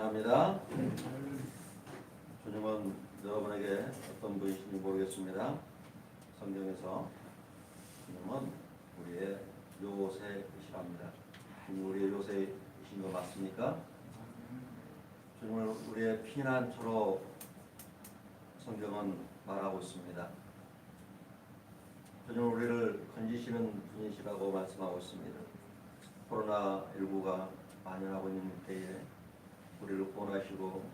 찬양합니다. 주님은 여러분에게 어떤 분이신지 모르겠습니다. 성경에서 주님은 우리의 요새이시랍니다. 주님 우리의 요새이신 거 맞습니까? 주님을 우리의 피난처로 성경은 말하고 있습니다. 주님은 우리를 건지시는 분이시라고 말씀하고 있습니다. 코로나19가 만연하고 있는 때에 우리를 구원하시고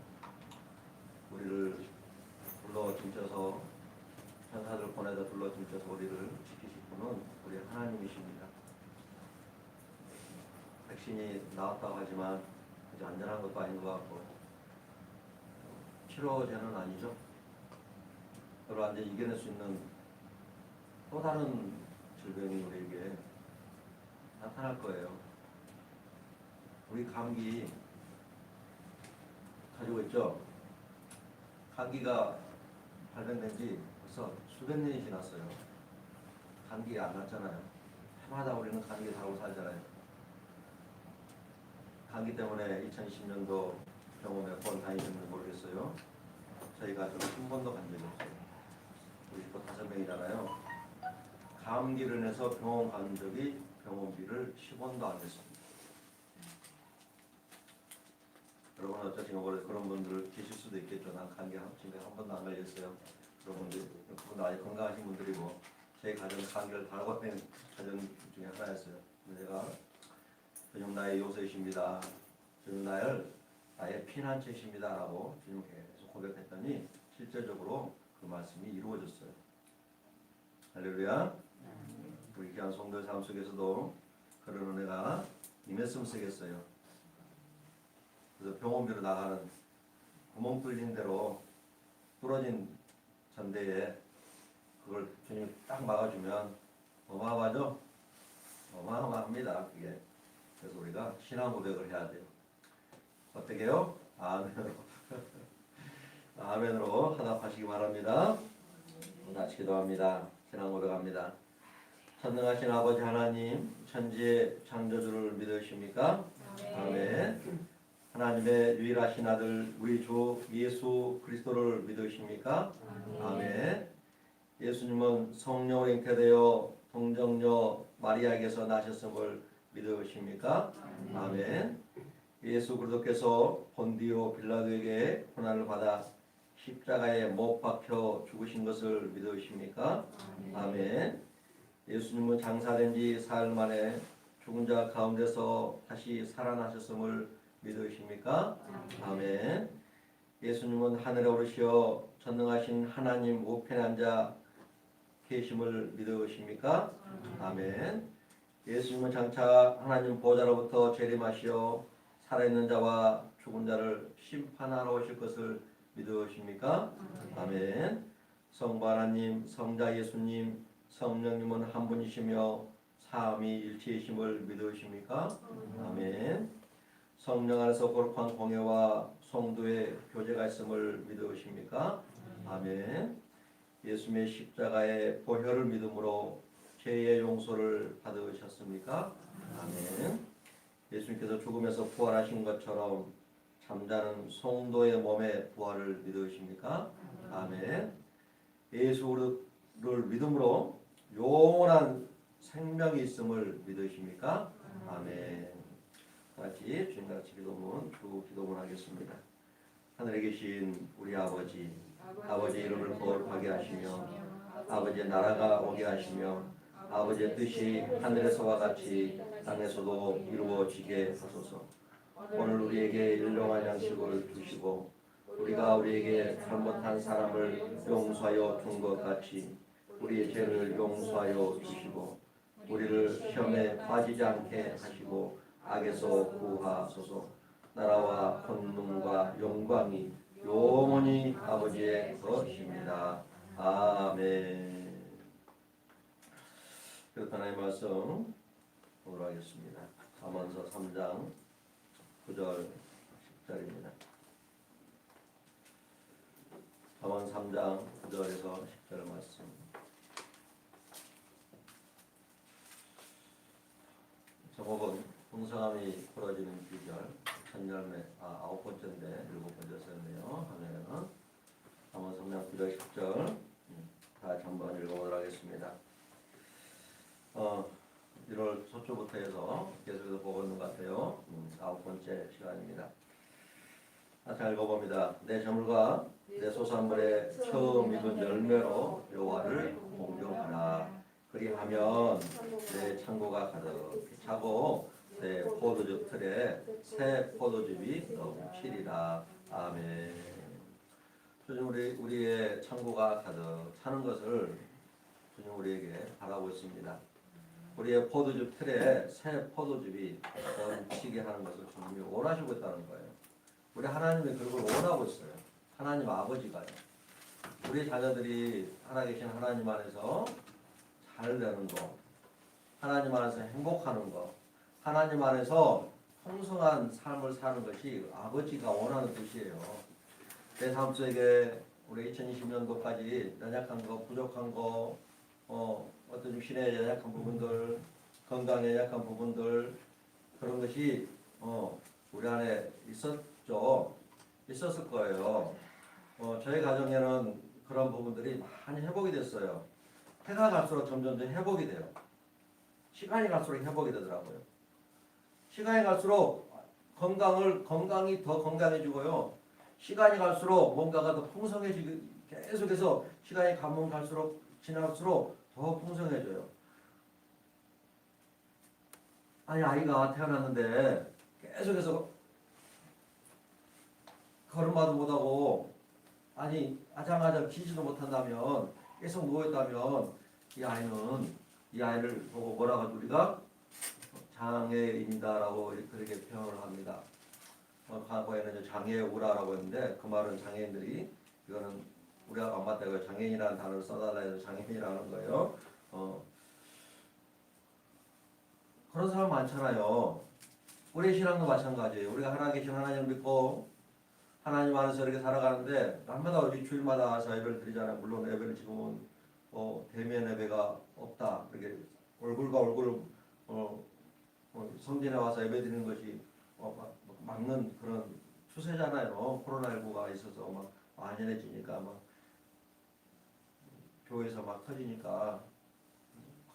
우리를 둘러줌쳐서 천사들 보내다 둘러줌쳐서 우리를 지키실 분은 우리 하나님이십니다. 백신이 나왔다고 하지만 아직 안전한 것도 아닌 것 같고 치료제는 아니죠. 그걸 완전히 이겨낼 수 있는 또 다른 질병이 우리에게 나타날 거예요. 우리 감기 가지고 있죠. 감기가 발병된 지 벌써 수백 년이 지났어요. 감기가 안 났잖아요. 해마다 우리는 감기 달고 살잖아요. 감기 때문에 2020년도 병원 몇 번 다니셨는지 모르겠어요. 저희 가족은 한 번도 간 적이 없어요. 우리 식구 5명이잖아요. 감기를 인해서 병원 간 적이 병원비를 10원도 안 냈습니다. 여러분 어쩌지 모르겠어요. 그런 분들 계실 수도 있겠죠. 난 감기 한 번도 안 걸렸어요. 그분들 아주 건강하신 분들이고 제 가정은 감기를 달고 있는 가정 중에 하나였어요. 제가 주님 나의 요새이십니다. 주님 나의 피난처이십니다. 라고 주님 계속 고백했더니 실제적으로 그 말씀이 이루어졌어요. 할렐루야. 우리 귀한 성도의 삶 속에서도 그런 은혜가 임했으면 쓰겠어요. 그래서 병원비로 나가는 구멍 뚫린 대로 뚫어진 전대에 그걸 주님이 딱 막아주면 어마어마하죠? 어마어마합니다. 그게. 그래서 우리가 신앙 고백을 해야 돼요. 어떻게 해요? 아멘으로. 아멘으로 화답하시기 바랍니다. 같이 기도합니다. 신앙 고백합니다. 전능하신 아버지 하나님, 천지의 창조주를 믿으십니까? 아멘. 하나님의 유일하신 아들 우리 주 예수 그리스도를 믿으십니까? 아멘. 예수님은 성령으로 잉태되어 동정녀 마리아에게서 나셨음을 믿으십니까? 아멘. 예수 그리스도께서 본디오 빌라도에게 고난을 받아 십자가에 못 박혀 죽으신 것을 믿으십니까? 아멘. 예수님은 장사된 지 사흘 만에 죽은 자 가운데서 다시 살아나셨음을 믿으십니까? 아멘. 예수님은 하늘에 오르시어 전능하신 하나님 우편에 앉아 계심을 믿으십니까? 아멘. 예수님은 장차 하나님 보좌로부터 재림하시어 살아있는 자와 죽은 자를 심판하러 오실 것을 믿으십니까? 아멘. 성부 하나님, 성자 예수님, 성령님은 한 분이시며 삼위일체이심을 믿으십니까? 아멘. 성령 안에서 거룩한 공예와 성도의 교제가 있음을 믿으십니까? 아멘. 예수님의 십자가의 보혈을 믿음으로 죄의 용서를 받으셨습니까? 아멘. 예수님께서 죽음에서 부활하신 것처럼 잠자는 성도의 몸의 부활을 믿으십니까? 아멘. 예수를 믿음으로 영원한 생명이 있음을 믿으십니까? 아멘. 같이 주님과 같이 주 기도문 하겠습니다. 하늘에 계신 우리 아버지, 아버지의 이름을 거룩하게 하시며 아버지의 나라가 오게 하시며 아버지의 뜻이 하늘에서와 같이 땅에서도 이루어지게 하소서. 오늘 우리에게 일용할 양식을 주시고 우리가 우리에게 잘못한 사람을 용서하여 준 것 같이 우리의 죄를 용서하여 주시고 우리를 시험에 빠지지 않게 하시고 악에서 구하소서. 나라와 권능과 영광이 영원히 아버지의 것입니다. 아멘. 그렇다 하나님의 말씀 보도록 하겠습니다. 잠언서 3장 9절 10절입니다. 잠언 3장 9절에서 10절 말씀. 제목은 풍성함이 벌어지는 비결. 첫 열매, 아홉 번째인데 일곱 번째였네요. 하면은 잠언 3장 9절 10절 다시 한번 읽어보도록 하겠습니다. 1월 초초부터 해서 계속해서 보고 있는 것 같아요. 아홉 번째 시간입니다. 잘 읽어봅니다. 내 저물과 내 소산물의 처음 익은 열매로 여호와를 공경하라. 그리하면 내 창고가 가득 차고 내 포도즙 틀에 새 포도즙이 넘치리라. 아멘. 주님 우리의 창고가 가득 차는 것을 주님 우리에게 바라고 있습니다. 우리의 포도즙 틀에 새 포도즙이 넘치게 하는 것을 주님이 원하시고 있다는 거예요. 우리 하나님이 그걸 원하고 있어요. 하나님 아버지가요. 우리 자녀들이 살아계신 하나님 안에서 잘 되는 거, 하나님 안에서 행복하는 거, 하나님 안에서 풍성한 삶을 사는 것이 아버지가 원하는 뜻이에요. 내 삶 속에 우리 2020년도까지 연약한 거, 부족한 거, 어떤 신의 연약한 부분들, 건강에 연약한 부분들 그런 것이 우리 안에 있었을 거예요. 저희 가정에는 그런 부분들이 많이 회복이 됐어요. 해가 갈수록 점점 회복이 돼요. 시간이 갈수록 회복이 되더라고요. 시간이 갈수록 건강이 더 건강해지고요. 시간이 갈수록 뭔가가 더 풍성해지고 계속해서 시간이 가면 갈수록 지날수록 더 풍성해져요. 아이가 태어났는데 계속해서 걸음마도 못하고 아장아장 기지도 못한다면 계속 누워있다면 이 아이를 보고 뭐라고 하죠? 우리가 장애인이다라고 그렇게 표현을 합니다. 과거에는 장애우라라고 했는데 그 말은 장애인들이 이거는 우리가 안 맞다고요. 장애인이라는 단어를 써달라 해서 장애인이라는 거예요. 그런 사람 많잖아요. 우리 신앙도 마찬가지예요. 우리가 하나님 계신 하나님을 믿고 하나님 안에서 이렇게 살아가는데 날마다 우리 주일마다 와서 예배를 드리잖아요. 물론 예배를 지금은 대면 예배가 없다. 이렇게 얼굴과 얼굴 성전에 와서 예배 드리는 것이 막는 그런 추세잖아요. 코로나19가 있어서 막 만연해지니까 막 교회에서 막 터지니까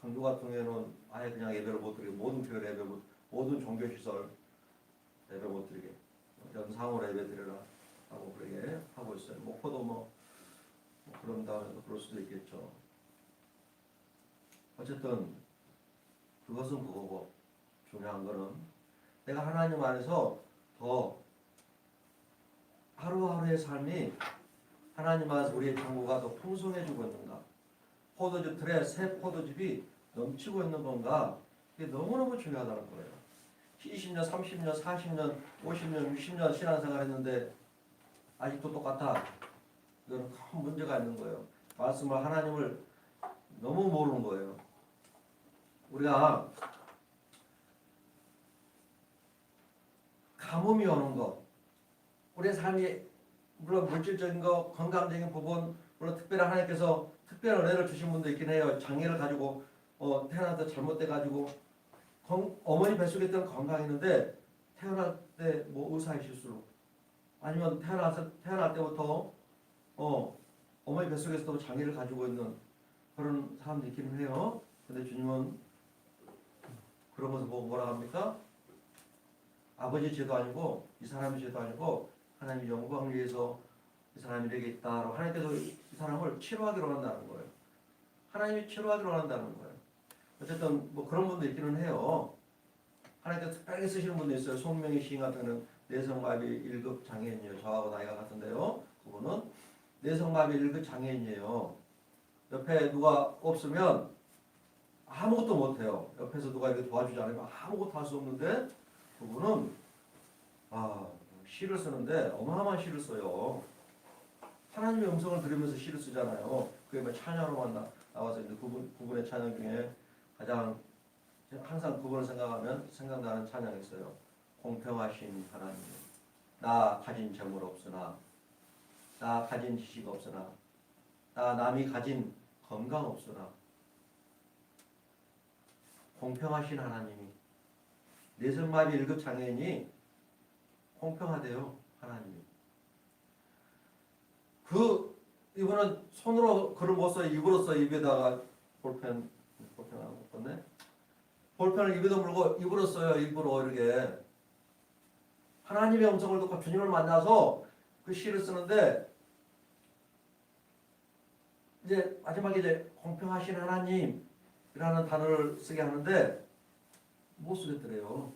강조 같은 경우에는 아예 그냥 예배를 못 드리게 모든 교회 예배 모든 종교시설 예배 못 드리게 영상으로 예배 드리라 하고 그렇게 하고 있어요. 목포도 뭐 그런다고 해서 그럴 수도 있겠죠. 어쨌든 그것은 그거고 중요한 거는 내가 하나님 안에서 더 하루하루의 삶이 하나님 안에서 우리의 창고가 더 풍성해지고 있는가, 포도즙 틀에 새 포도즙이 넘치고 있는 건가, 이게 너무너무 중요하다는 거예요. 20년, 30년, 40년, 50년, 60년 신앙생활 했는데 아직도 똑같아. 이거는 큰 문제가 있는 거예요. 말씀을 하나님을 너무 모르는 거예요. 우리가 가뭄이 오는 것, 우리의 삶이 물론 물질적인 거, 건강적인 부분, 물론 특별히 하나님께서 특별한 은혜를 주신 분도 있긴 해요. 장애를 가지고 태어나서 잘못돼 가지고 어머니 뱃속에 있던 건강했는데 태어날 때 뭐 의사의 실수로 아니면 태어날 때부터 어머니 뱃속에서도 장애를 가지고 있는 그런 사람도 있기는 해요. 근데 주님은 그런 것을 보고 뭐라 합니까? 아버지 죄도 아니고 이 사람의 죄도 아니고 하나님의 영광을 위해서 이 사람이 이렇게 있다라고 하나님께서 이 사람을 치료하기로 한다는 거예요. 하나님이 치료하기로 한다는 거예요. 어쨌든 뭐 그런 분도 있기는 해요. 하나님께서 특별하게 쓰시는 분도 있어요. 송명희 시인 같은 경우는 뇌성마비 1급 장애인이에요. 저하고 나이가 같은데요. 그분은 뇌성마비 1급 장애인이에요. 옆에 누가 없으면 아무것도 못해요. 옆에서 누가 이렇게 도와주지 않으면 아무것도 할 수 없는데 그분은 시를 쓰는데 어마어마한 시를 써요. 하나님의 음성을 들으면서 시를 쓰잖아요. 그게 뭐 찬양으로만 나와서 이제 그분의 찬양 중에 가장 항상 그분을 생각하면 생각나는 찬양이 있어요. 공평하신 하나님, 나 가진 재물 없으나, 나 가진 지식 없으나, 나 남이 가진 건강 없으나, 공평하신 하나님이 뇌성마비 1급 장애인이 공평하대요. 하나님이. 이분은 손으로 글을 못 써요. 입으로 써. 입에다가 볼펜 하나 꽂네. 볼펜을 입에다 물고 입으로 써요. 입으로 이렇게. 하나님의 음성을 듣고 주님을 만나서 그 시를 쓰는데 이제 마지막에 이제 공평하신 하나님이라는 단어를 쓰게 하는데 못 쓰겠더래요.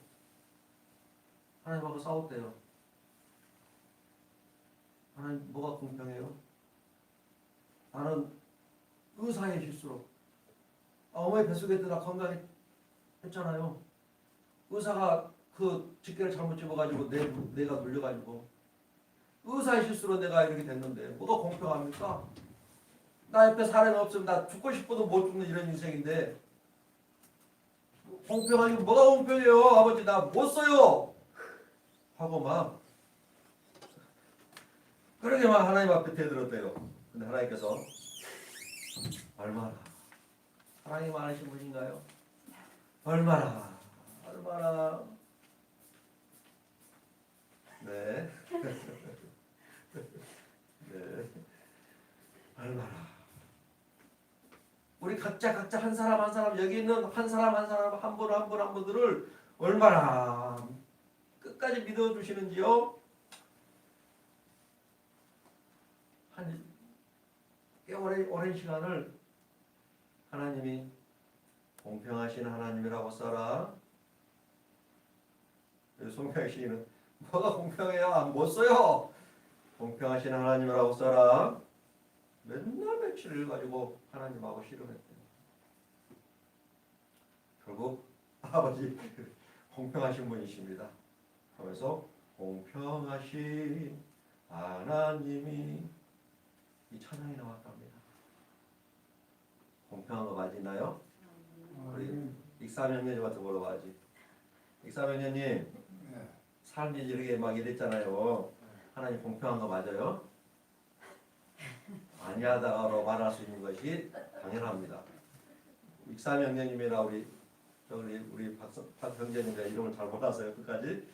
하나님하고 싸웠대요. 하나님 뭐가 공평해요? 나는 의사의 실수로 어머니 뱃속에 들어 건강했잖아요. 의사가 그 집게를 잘못 집어가지고 내가 눌려가지고 의사의 실수로 내가 이렇게 됐는데 뭐가 공평합니까? 나 옆에 사람이 없으면 나 죽고 싶어도 못 죽는 이런 인생인데 공평하게 뭐가 공평해요? 아버지 나 못 써요 하고 막 그러게 막 하나님 앞에 대들었대요. 근데 하나님께서 얼마나 사랑이 많으신 분인가요? 얼마나 네. 네. 얼마나 우리 각자 한 사람 여기 있는 한 사람 한 분들을 얼마나 끝까지 믿어주시는지요? 꽤 오랜 시간을 하나님이 공평하신 하나님이라고 써라. 송평 시인은 뭐가 공평해요? 못 써요. 공평하신 하나님이라고 써라. 맨날 며칠을 가지고 하나님하고 씨름했대요. 결국 아버지 공평하신 분이십니다. 하면서 공평하신 하나님이 이 찬양이 나왔답니다. 공평한 거 맞나요? 우리 익사명년님한테 물어봐야지. 익사명년님 삶이 이렇게 막 이랬잖아요. 하나님 공평한 거 맞아요? 아니하다고 말할 수 있는 것이 당연합니다. 익사명년님이나 우리 박형제님과 이름을 잘 몰라서요. 끝까지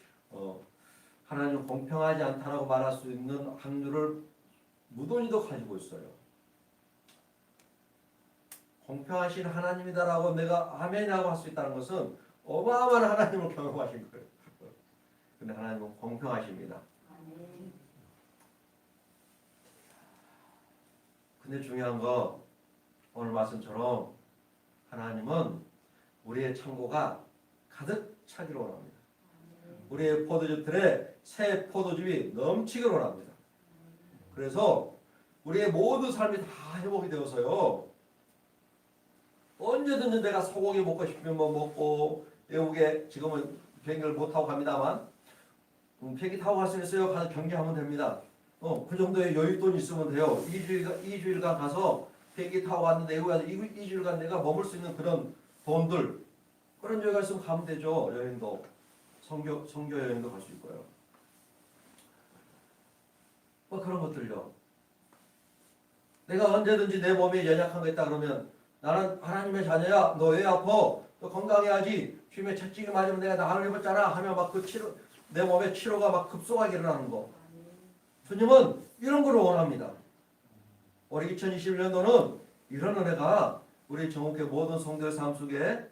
하나님 공평하지 않다라고 말할 수 있는 확률을 무던히도 가지고 있어요. 공평하신 하나님이다라고 내가 아멘이라고 할 수 있다는 것은 어마어마한 하나님을 경험하신 거예요. 근데 하나님은 공평하십니다. 근데 중요한 거 오늘 말씀처럼 하나님은 우리의 창고가 가득 차기를 원합니다. 우리의 포도즙들에 새 포도즙이 넘치기를 원합니다. 그래서 우리의 모든 삶이 다 회복이 되어서요. 언제든지 내가 소고기 먹고 싶으면 뭐 먹고 외국에 지금은 비행기를 못 타고 갑니다만 비행기 타고 갈 수 있어요. 가서 경기하면 됩니다. 그 정도의 여윳돈 있으면 돼요. 2주일간 가서 비행기 타고 왔는데 외국에 2주일간 내가 머물 수 있는 그런 돈들 그런 여유가 있으면 가면 되죠. 여행도 성교 여행도 갈 수 있고요. 뭐 그런 것들요. 내가 언제든지 내 몸에 연약한 거 있다 그러면 나는 하나님의 자녀야. 너 왜 아파? 너 건강해야지. 주님의 채찍이 맞으면 내가 나을 입었잖아. 하면 막 그 내 몸에 치료가 막 급속하게 일어나는 거. 주님은 이런 걸 원합니다. 올해 2021년도는 이런 은혜가 우리 정옥회 모든 성도의 삶 속에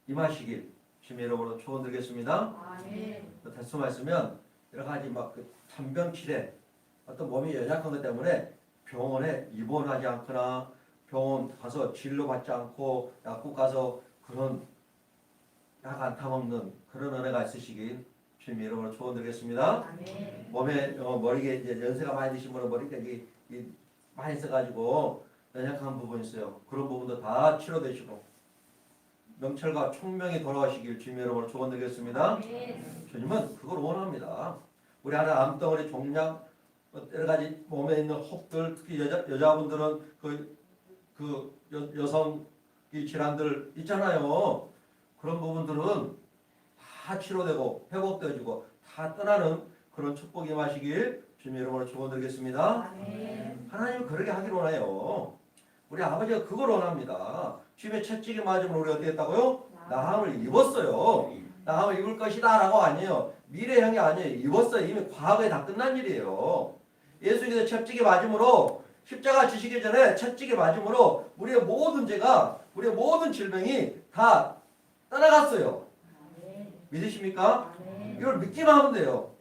임하시길 주님의 이름으로 축원드리겠습니다. 말씀하시면 여러 가지 막 그 잔병치레 어떤 몸이 연약한 것 때문에 병원에 입원하지 않거나 병원 가서 진료받지 않고 약국 가서 그런 약 안 타먹는 그런 은혜가 있으시길 주님의 이름으로 축원드리겠습니다. 몸에 머리에 이제 연세가 많이 드신 분은 머리가 많이 있어가지고 연약한 부분이 있어요. 그런 부분도 다 치료되시고 명철과 총명이 돌아가시길 주님의 이름으로 축원드리겠습니다. 주님은 그걸 원합니다. 우리 안에 암덩어리, 종양, 여러 가지 몸에 있는 혹들, 특히 여자분들은 여성 이 질환들 있잖아요. 그런 부분들은 다 치료되고 회복되어지고 다 떠나는 그런 축복이 임하시길 주님의 이름으로 축원드리겠습니다. 하나님은 그렇게 하기를 원해요. 우리 아버지가 그걸 원합니다. 주님의 채찍에 맞으면 우리 어떻게 했다고요? 나함을 입었어요. 나함을 입을 것이다 라고 아니에요. 미래형이 아니에요. 입었어요. 이미 과거에 다 끝난 일이에요. 예수님께서 채찍에 맞음으로 십자가 지시기 전에 채찍에 맞음으로 우리의 모든 죄가 우리의 모든 질병이 다 떠나갔어요. 믿으십니까? 이걸 믿기만 하면 돼요.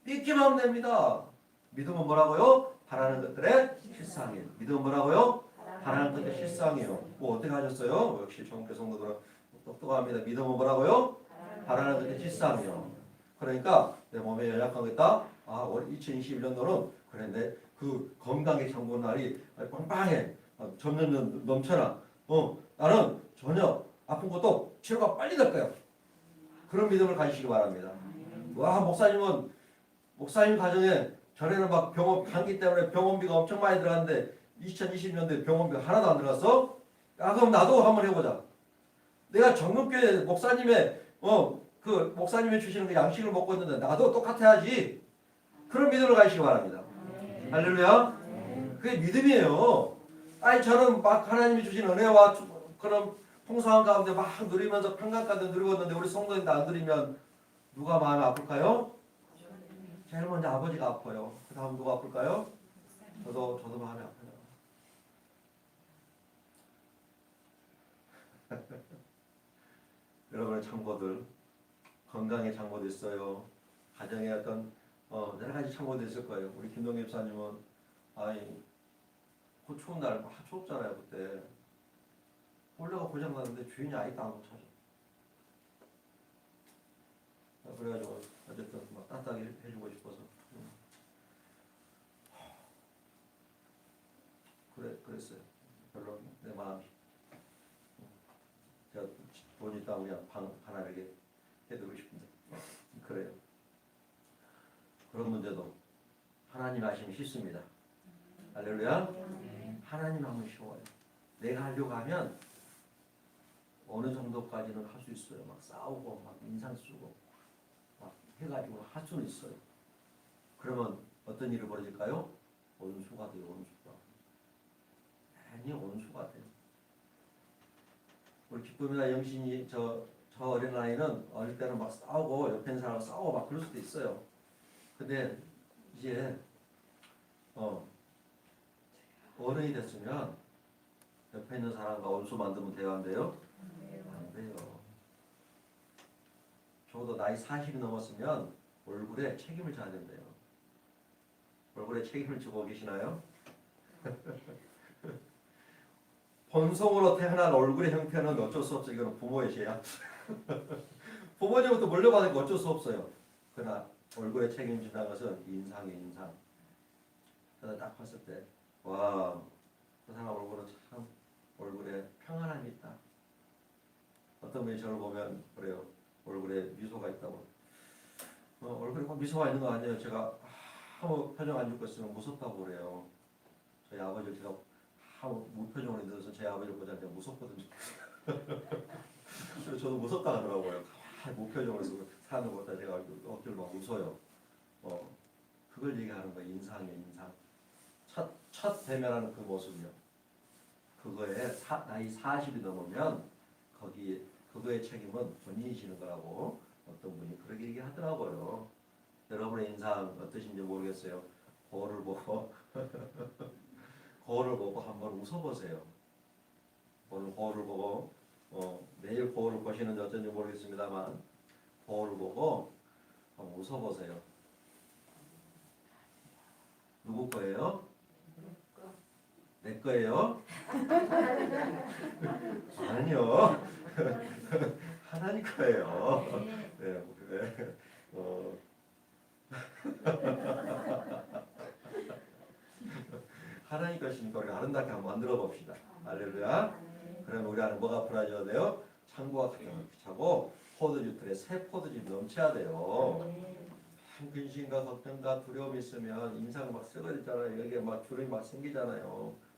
믿기만 하면 됩니다. 믿음은 뭐라고요? 바라는 것들의 실상이에요. 믿음은 뭐라고요? 바라는 것들의 실상이에요. 뭐 어떻게 하셨어요? 역시 정교 성도들은 똑똑합니다. 믿음은 뭐라고요? 바라는 것들의 실상이에요. 그러니까 내 몸에 연약한 거 있다? 아, 올 2021년도는 그래 내 그 건강의 장보 날이 빵빵해. 전면 넘쳐나. 나는 전혀 아픈 것도 치료가 빨리 될 거야. 그런 믿음을 가지시기 바랍니다. 와, 목사님 가정에 전에는 막 병원 감기 때문에 병원비가 엄청 많이 들어갔는데 2020년도에 병원비가 하나도 안 들어갔어? 야, 그럼 나도 한번 해보자. 내가 정금교회 목사님의 그 목사님이 주시는 그 양식을 먹고 있는데 나도 똑같아야지. 그런 믿음을 가지시기 바랍니다. 할렐루야. 그게 믿음이에요. 아니 저는 막 하나님이 주신 은혜와 그런 풍성한 가운데 막 누리면서 평강 가운데 누리고 있는데 우리 성도님들 안 누리면 누가 마음이 아플까요? 제일 먼저 아버지가 아파요. 그 다음 누가 아플까요? 저도 마음이 아파요. 여러분의 창고들, 건강의 창고도 있어요. 가정의 어떤 여러 가지 창고도 있을 거예요. 우리 김동엽 사님은 아이 그 추운 날 막 추웠잖아요 그때. 볼레가 고장 났는데 주인이 아직도 안 고쳐줘. 그래가지고 어쨌든 막 따뜻하게 해주고 싶어서. 그랬어요. 별로 내 마음이. 제가 돈 있다고 그냥 방 하나에게 해드리고 싶은데. 그래요. 그런 문제도 하나님 하시면 쉽습니다. 할렐루야. 하나님 하면 쉬워요. 내가 하려고 하면 어느 정도까지는 할 수 있어요. 막 싸우고 막 인상 쓰고 막 해가지고 할 수는 있어요. 그러면 어떤 일이 벌어질까요? 원수가 돼요. 원수가. 괜히 원수가 돼요. 우리 기쁨이나 영신이 저 어린 아이는 어릴 때는 막 싸우고 옆에 있는 사람하고 싸우고 막 그럴 수도 있어요. 근데 이제 어른이 됐으면 옆에 있는 사람과 원수 만들면 돼요, 안 돼요? 안 돼요. 적어도 나이 40이 넘었으면 얼굴에 책임을 져야 된대요. 얼굴에 책임을 지고 계시나요? 본성으로 태어난 얼굴의 형태는 어쩔 수 없어요. 이거는 부모의 죄야. 부모님부터 물려받은 거 어쩔 수 없어요. 그러나 얼굴에 책임진다는 것은 인상이에요, 인상. 그래서 딱 봤을 때, 와, 그 사람 얼굴은 참 얼굴에 평안함이 있다. 어떤 분이 저를 보면 그래요. 얼굴에 미소가 있다고. 얼굴에 꼭 미소가 있는 거 아니에요. 제가 아무 표정 안 짓고 있으면 무섭다고 그래요. 저희 아버지를 제가 아무 무표정으로 있어서 제 아버지를 보자 제가 무섭거든요. 그래서 저도 무섭다 하더라고요. 무표정으로 사는 것보다 제가 억지로 막 웃어요. 그걸 얘기하는 거예요. 인상이에요, 인상. 첫 대면하는 그 모습이요. 그거에 나이 40이 넘으면 그거의 책임은 본인이 지는 거라고 어떤 분이 그렇게 얘기하더라고요. 여러분의 인상 어떠신지 모르겠어요. 거울을 보고 거울을 보고 한번 웃어보세요. 오늘 거울을 보고 매일 거울을 보시는지 어쩐지 모르겠습니다만 거울을 보고 한번 웃어보세요. 누구 거예요? 내 거예요? 아니요. 하나님 거예요. 네, 네. 하나님 것이니까 우리가 아름답게 한번 만들어 봅시다. 할렐루야. 그러면 우리 안에 뭐가 불어져야 돼요? 창고가 가득 차고 포도주틀에 새 포도즙이 넘쳐야 돼요. 근심과 걱정과 두려움이 있으면 인상 막 썩어지잖아요. 여기에 막 주름이 막 생기잖아요.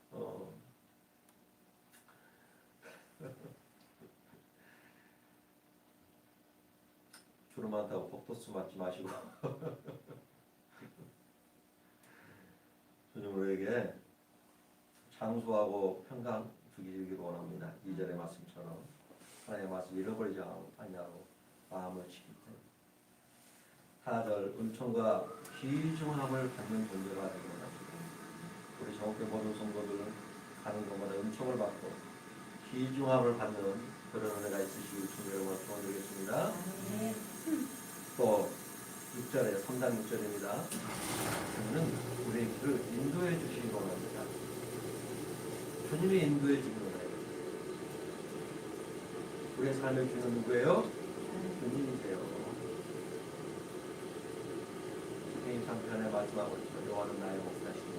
주름 많다고 복도수 맞지 마시고 주님 우리에게 장수하고 평강 주기를 원합니다. 2절의 말씀처럼 하나님의 말씀 잃어버리지 않냐고 마음을 지킬 때 4절 은총과 귀중함을 받는 존재가 됩니다. 우리 전국의 모든 성도들은 가는 곳마다 은총을 받고 귀중함을 받는 그런 은혜가 있으시길 주님으로 축원드리겠습니다. 또 6절에 3장 6절입니다. 주님은 우리의 길을 인도해 주시기 원합니다. 주님이 인도해 주는 거예요. 우리의 삶의 주는 누구예요? 주님이세요. 주님 상편에 말씀하고 있죠. 여호와는 나의 목자시니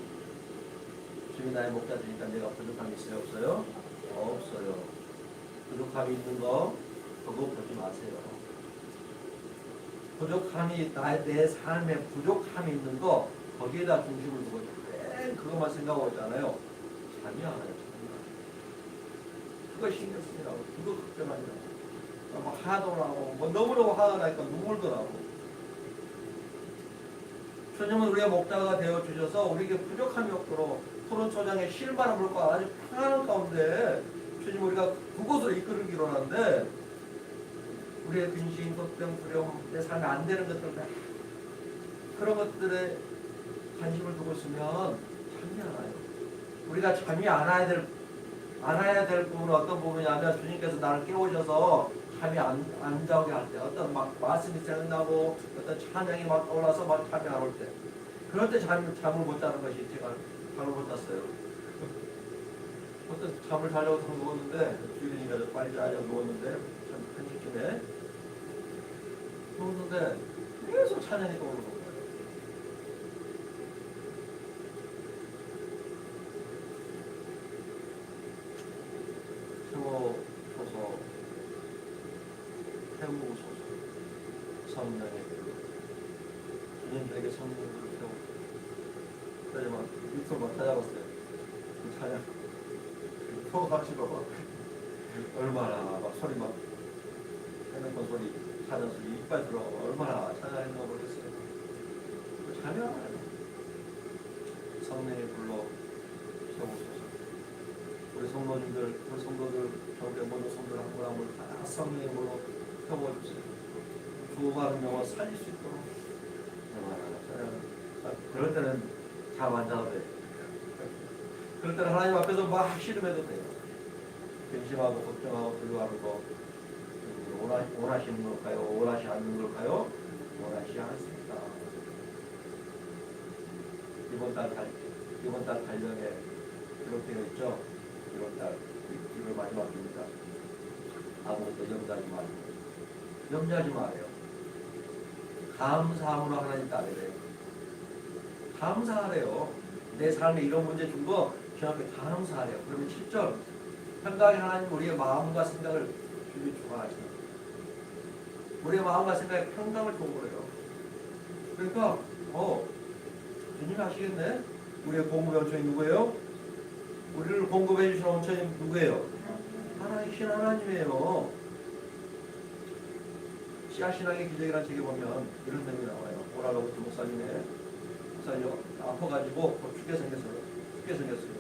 주님이 나의 목자시니까 내가 부족함이 있어요? 없어요? 없어요. 부족함이 있는 거 그거 보지 마세요. 부족함이 내 삶에 부족함이 있는 거 거기에다 중심을 두고 맨 그것만 생각하고 있잖아요. 잠이 안 와요. 그거 신경 쓰느라고 그거 걱정하느라고 막 화도 나고 뭐 너무너무 화가 나니까 눈물도 나고. 주님은 우리의 목자가 되어 주셔서 우리에게 부족함이 없도록 푸른 초장에 쉴만한 물과 아주 평안한 가운데 주님 우리가 그곳으로 이끌기로 하는데 우리의 근심, 걱정, 두려움, 내 삶에 안 되는 것들 그런 것들에 관심을 두고 있으면 잠이 안 와요. 우리가 잠이 안 와야 될 부분은 어떤 부분이냐면 주님께서 나를 깨우셔서 잠이 안 자게 할 때 어떤 막 말씀이 생각나고 어떤 찬양이 막 올라서 막 잠이 안 올 때 그럴 때 잠을 못 자는 것이 제가 잠을 못 잤어요. 어떤 잠을 자려고 누웠는데 주인이가 빨리 자려고 누웠는데 참 한시쯤에 누웠는데 계속 찬양이 떠오르는 거예요. 세워줘서 태우소서 성령의 불로 주님에게 성령의 불을 태우소서. 그래서 막 유튜브 찾아봤어요. 그 찬양 포가지고 막 얼마나 막 소리 막 핸드폰 소리 찬양 소리 이빨 들어가고 얼마나 찬양했나 모르겠어요. 잠이 안 와요. 성령의 불로 태우소서. 우리 성도님들, 우리 성도들, 저기 모든 성도들 한 분 한 분 다 성령의 불로 태워주세요. 죽어가는 영혼 살릴 수 있도록. 그럴 때는 잠 안 자도 돼. 그럴 때는 하나님 앞에서 막 씨름해도 돼요. 근심하고 걱정하고 두려워하고 원하시는 걸까요? 원하시 않는 걸까요? 원하시 않습니다. 이번 달 달력에 그렇게 되어 있죠. 1월달 1월 마지막입니다. 아무것도 염두하지 말고 염두하지 말아요. 감사함으로 하나님 따르래요. 감사하래요. 내 삶에 이런 문제 준 거 저한테 감사하래요. 그러면 7절 평강의 하나님 우리의 마음과 생각을 주님 주관하시다. 우리의 마음과 생각에 평강을 요구해요. 그러니까 주님 아시겠네? 우리의 공급의 원천이 누구예요? 우리를 공급해 주시는 원천이 누구예요? 하나님이신 하나님이에요. 씨앗신앙의 기적이라는 책에 보면 이런 내용이 나와요. 오라로부터 목사님이 아파가지고 죽게 생겼어요.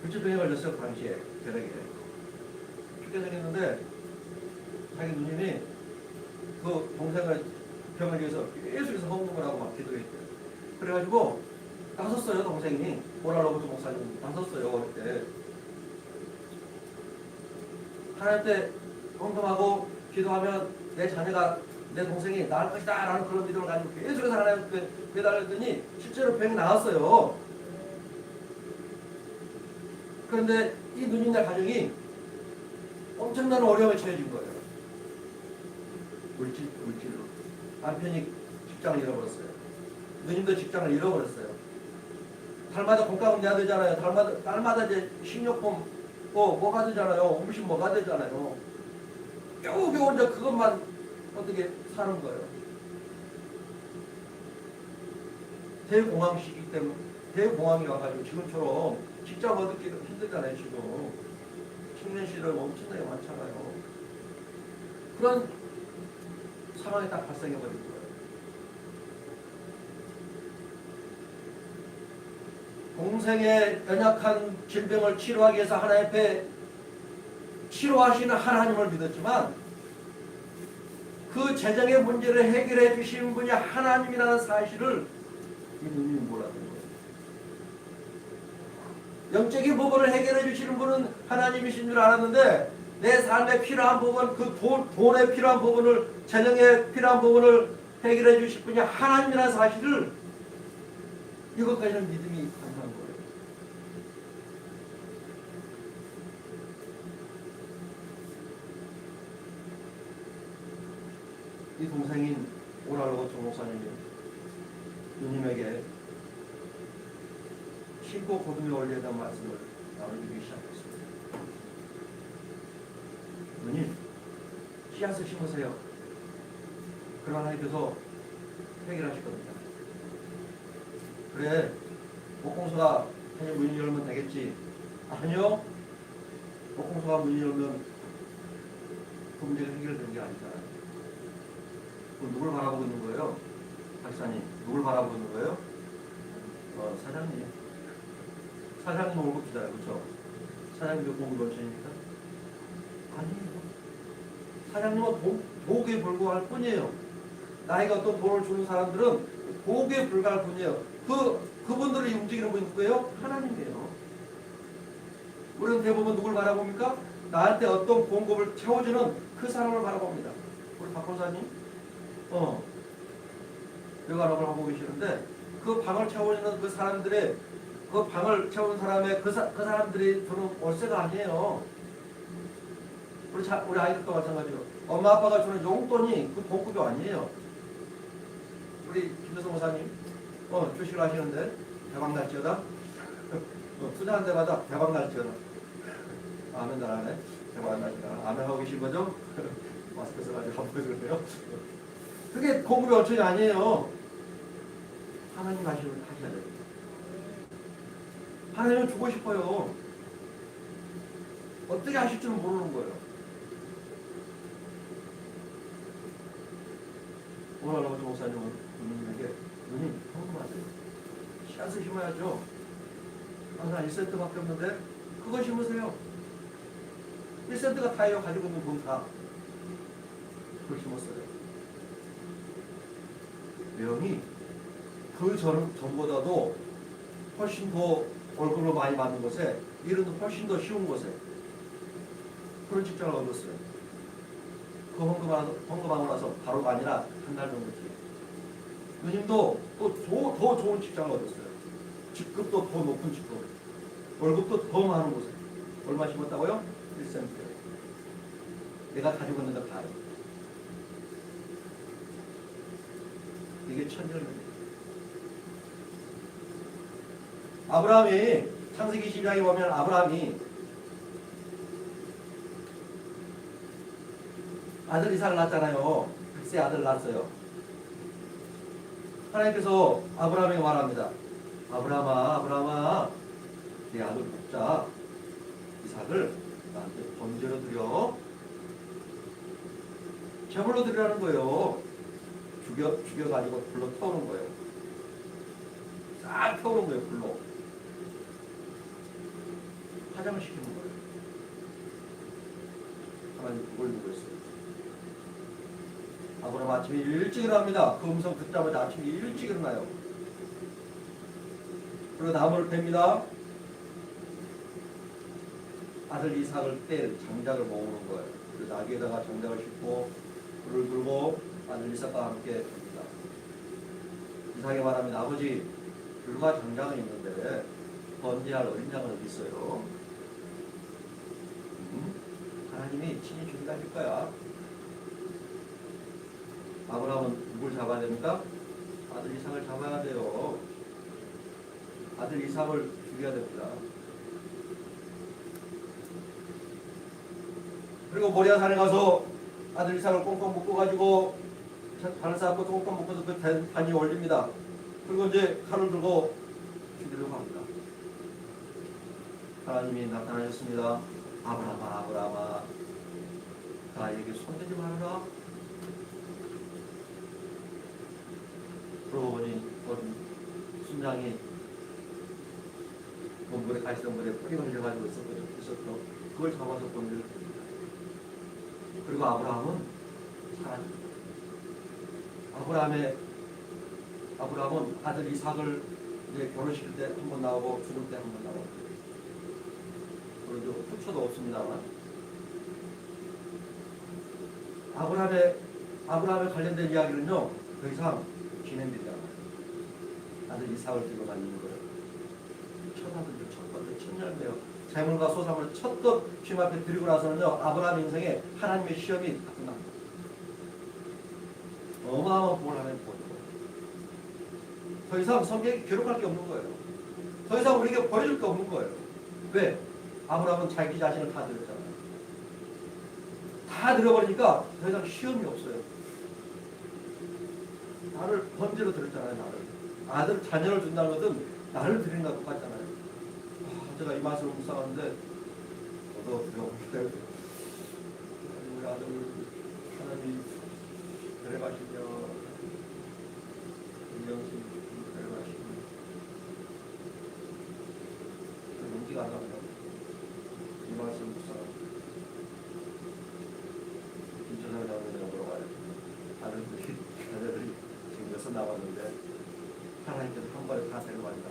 불치병에 걸렸어요. 그 당시에 벼락에 죽게 생겼는데 자기 누님이 그 동생을 병을 위해서 계속해서 헌금을 하고 막 기도했대요. 그래가지고 나섰어요. 동생이 오라로부터 목사님 나섰어요. 그때 하나님 때 헌금하고 기도하면 내 자녀가 내 동생이 나을 것이다 라는 그런 믿음을 가지고 계속해서 하나님께 배달했더니 실제로 병이 나았어요. 그런데 이 누님네 가정이 엄청난 어려움에 처해진 거예요. 물질로. 남편이 직장을 잃어버렸어요. 누님도 직장을 잃어버렸어요. 달마다 공과금 내야 되잖아요. 달마다 이제 식료품 뭐가 되잖아요. 음식 뭐가 되잖아요. 겨우겨우 이제 그것만 어떻게 사는 거예요. 대공황 시기 때문에 대공황이 와가지고 지금처럼 직장 얻기도 힘들잖아요. 지금 청년 시절 엄청나게 많잖아요. 그런 상황이 딱 발생해버린 거예요. 동생의 연약한 질병을 치료하기 위해서 하나님 앞에 치료하시는 하나님을 믿었지만 그 재정의 문제를 해결해 주시는 분이 하나님이라는 사실을 이 누님이 몰랐던 거예요. 영적인 부분을 해결해 주시는 분은 하나님이신 줄 알았는데 내 삶에 필요한 부분, 그 돈에 필요한 부분을, 재정에 필요한 부분을 해결해 주실 분이 하나님이라는 사실을 이것까지는 믿음이 가능한 거예요. 이 동생인 오랄로고 정목사님이 누님에게 신고 거듭에 올려야 될 말씀을 나누기 시작했습니다. 누님, 씨앗을 심으세요. 그러나 하나님께서 해결하실 겁니다. 그래, 목공소가 그냥 문을 열면 되겠지. 아니요. 목공소가 문을 열면 그 문제가 해결되는 게 아니잖아요. 누굴 바라보고 있는 거예요? 박사님, 누굴 바라보고 있는 거예요? 사장님. 사장님 월급 주잖아요. 그렇죠? 사장님이 공부 원천입니까? 아니에요. 사장님은 도구에 불과할 뿐이에요. 나이가 어떤 돈을 주는 사람들은 도구에 불과할 뿐이에요. 그분들을 움직이는 분이 누구예요? 하나님이에요. 우리는 대부분 누굴 바라봅니까? 나한테 어떤 공급을 채워주는 그 사람을 바라봅니다. 우리 박 권사님, 여가락을 하고 계시는데 그 방을 채워주는 그 사람들의 그 방을 채우는 사람의 그 사람들이 주는 월세가 아니에요. 우리 아이들도 마찬가지로 엄마 아빠가 주는 용돈이 그 공급이 아니에요. 우리 김대성 목사님 주식을 하시는데 대박 날지어다. 투자한 데마다 대박 날지어다. 아멘 잘하네. 대박 날지어다. 아멘 하고 계신 거죠? 마스크 써가지고 안 보여주네요. 그게 공급의 원천이 아니에요. 하나님 하셔야 돼요. 하나님은 주고 싶어요. 어떻게 하실 줄은 모르는 거예요. 오늘 아버지 목사님은 누님에게 누님 헌금하세요. 씨앗을 심어야죠. 항상 1센트밖에 없는데 그거 심으세요. 1센트가 다예요. 가지고 있는 돈 다. 그걸 심었어요. 명이 그 전보다도 훨씬 더 월급을 많이 받는 곳에, 일은 훨씬 더 쉬운 곳에 그런 직장을 얻었어요. 그 헌금하고 나서 바로가 아니라 한 달 정도 뒤에 누님도 또 더 좋은 직장을 얻었어요. 직급도 더 높은 직급, 월급도 더 많은 곳에. 얼마 심었다고요? 1센트. 내가 가지고 있는 거 다요. 이게 천일입니다. 아브라함이 창세기 12장에 보면 아브라함이 아들 이삭을 낳았잖아요. 글쎄 아들 낳았어요. 하나님께서 아브라함에게 말합니다. 아브라함아, 내 아들 복자 이삭을 나한테 번제로 드려. 제물로 드리라는 거예요. 죽여가지고 불로 태우는 거예요. 싹 태우는 거예요, 불로. 화장을 시키는 거예요. 하나님 그걸 누구 했어요? 아브라함 아침에 일찍 일어납니다. 그 음성 듣자마자 아침에 일찍 일어나요. 그리고 나무를 팹니다. 아들 이삭을 뗄 장작을 모으는 거예요. 그리고 나귀에다가 장작을 싣고 불을 들고 아들 이삭과 함께 됩니다. 이삭이 말합니다. 아버지, 불과 장작은 있는데 번제할 어린 양은 어디 있어요? 하나님이 친히 준비하실 거야. 아브라함은 누굴 잡아야 됩니까? 아들 이삭을 잡아야 돼요. 아들 이삭을 죽여야 됩니다. 그리고 모리아 산에 가서 아들 이삭을 꽁꽁 묶어가지고 발을 쌓고 꽁꽁 묶어서 그 단이 올립니다. 그리고 이제 칼을 들고 죽이려고 합니다. 하나님이 나타나셨습니다. 아브라함아, 나에게 손대지 말아라. 그러고 보니 순장이 몸물에 가시덤불에 뿌리 걸려가지고 있었죠. 그걸 잡아서 본질을 줍니다. 그리고 아브라함은 사라집니다. 아브라함은 아들 이삭을 이제 결혼시킬 때 한 번 나오고 죽을 때 한 번 나오고, 그런데 후초도 없습니다만 아브라함에 관련된 이야기는요 더 이상 진행되지 않아요. 아들 이삭을 들고 다니는 거예요. 첫 아들도 첫 번째 첫 열매요. 재물과 소산을 첫껏 주님 앞에 드리고 나서는요 아브라함 인생에 하나님의 시험이 끝납니다. 어마어마한 복을 하나님 보여주고 더 이상 성경에 기록할 게 없는 거예요. 더 이상 우리에게 보여줄 게 없는 거예요. 왜? 아브라함은 자기 자신을 다 드렸잖아요. 다 드려버리니까 더 이상 시험이 없어요. 나를 번제로 드렸잖아요. 나를. 아들 자녀를 준다는 것은 나를 드리는 것과 똑같잖아요. 제가 이 말씀을 묵상하는데 저도 배워볼게요. 우리 아들 하나님이 데려가시며 인정심 데려가시며 용기가 안 납니다. 이 말씀 묵상합니다. 김천상 장로님이랑 물어봐요. 아들들이 지금 몇살 남았는데 하나님께서 한 번에 다 데려간다.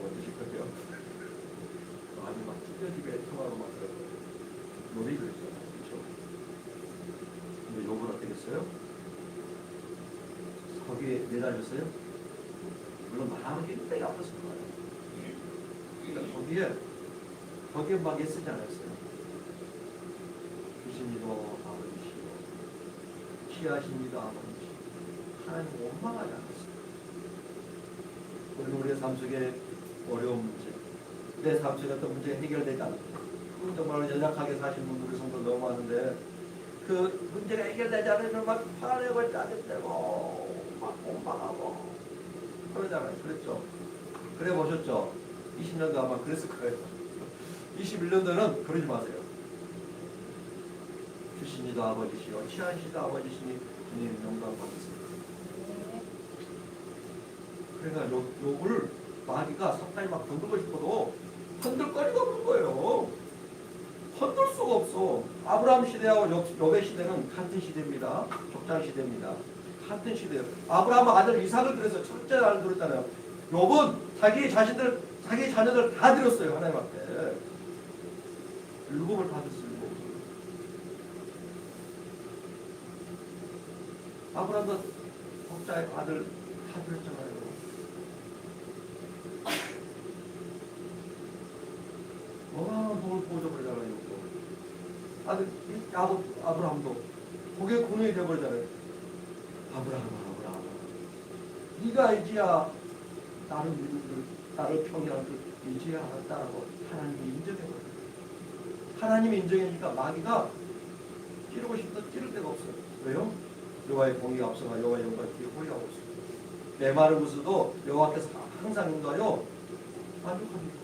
어떠실 거예요? 아주 막 찢어지게 통화로 막 들었어요. 놀이 그랬잖아요. 그렇죠? 근데 욕은 어떻게 했어요? 거기에 매달렸어요? 물론 마음은 굉장히 아팠을 거예요. 그러니까 거기에 막 애쓰지 않았어요. 주신이도 아버지시고 취하신이도 아버지시고 하나님 원망하지 않았어요. 우리는 우리의 삶 속에 어려운 문제, 내 삶 속에 어떤 문제가 해결되지 않고 정말 연약하게 사시는 분들이 성도 너무 많은데 그 문제가 해결되지 않으면 막 화내고 짜증내고 막 원망하고 그러잖아요. 그랬죠? 그래 보셨죠? 20년도 아마 그랬을 거예요. 21년도는 그러지 마세요. 주신이도 아버지시오 취하시도 아버지시니 주님 영광 받으세요. 그러니까 욕을 마귀가 사탄이 막 건들고 싶어도 건들 거리가 없는 거예요. 건들 수가 없어. 아브라함 시대하고 욥의 시대는 같은 시대입니다. 족장 시대입니다. 같은 시대예요. 아브라함은 아들 이삭을 들여서 첫째 아들 들었잖아요. 욥은 자기 자녀들 다 들었어요. 하나님 앞에. 율법을 받았어요. 아브라함도 적자의 아들 다 들었잖아요. 복을 보여줘버리잖아요. 아브라함도 그게 군인이 되어버리잖아요. 아브라함 네가 이제야 나를 평이한 그 이제야 알았다라고 하나님이 인정해버려요. 하나님이 인정하니까 마귀가 찌르고 싶어도 찌를 데가 없어요. 왜요? 여호와의 공의가 앞서가 여호와의 영광이 뒤에 보이가 없어요. 메마른 구슬도 여호와께서 항상 인도하여 만족합니다.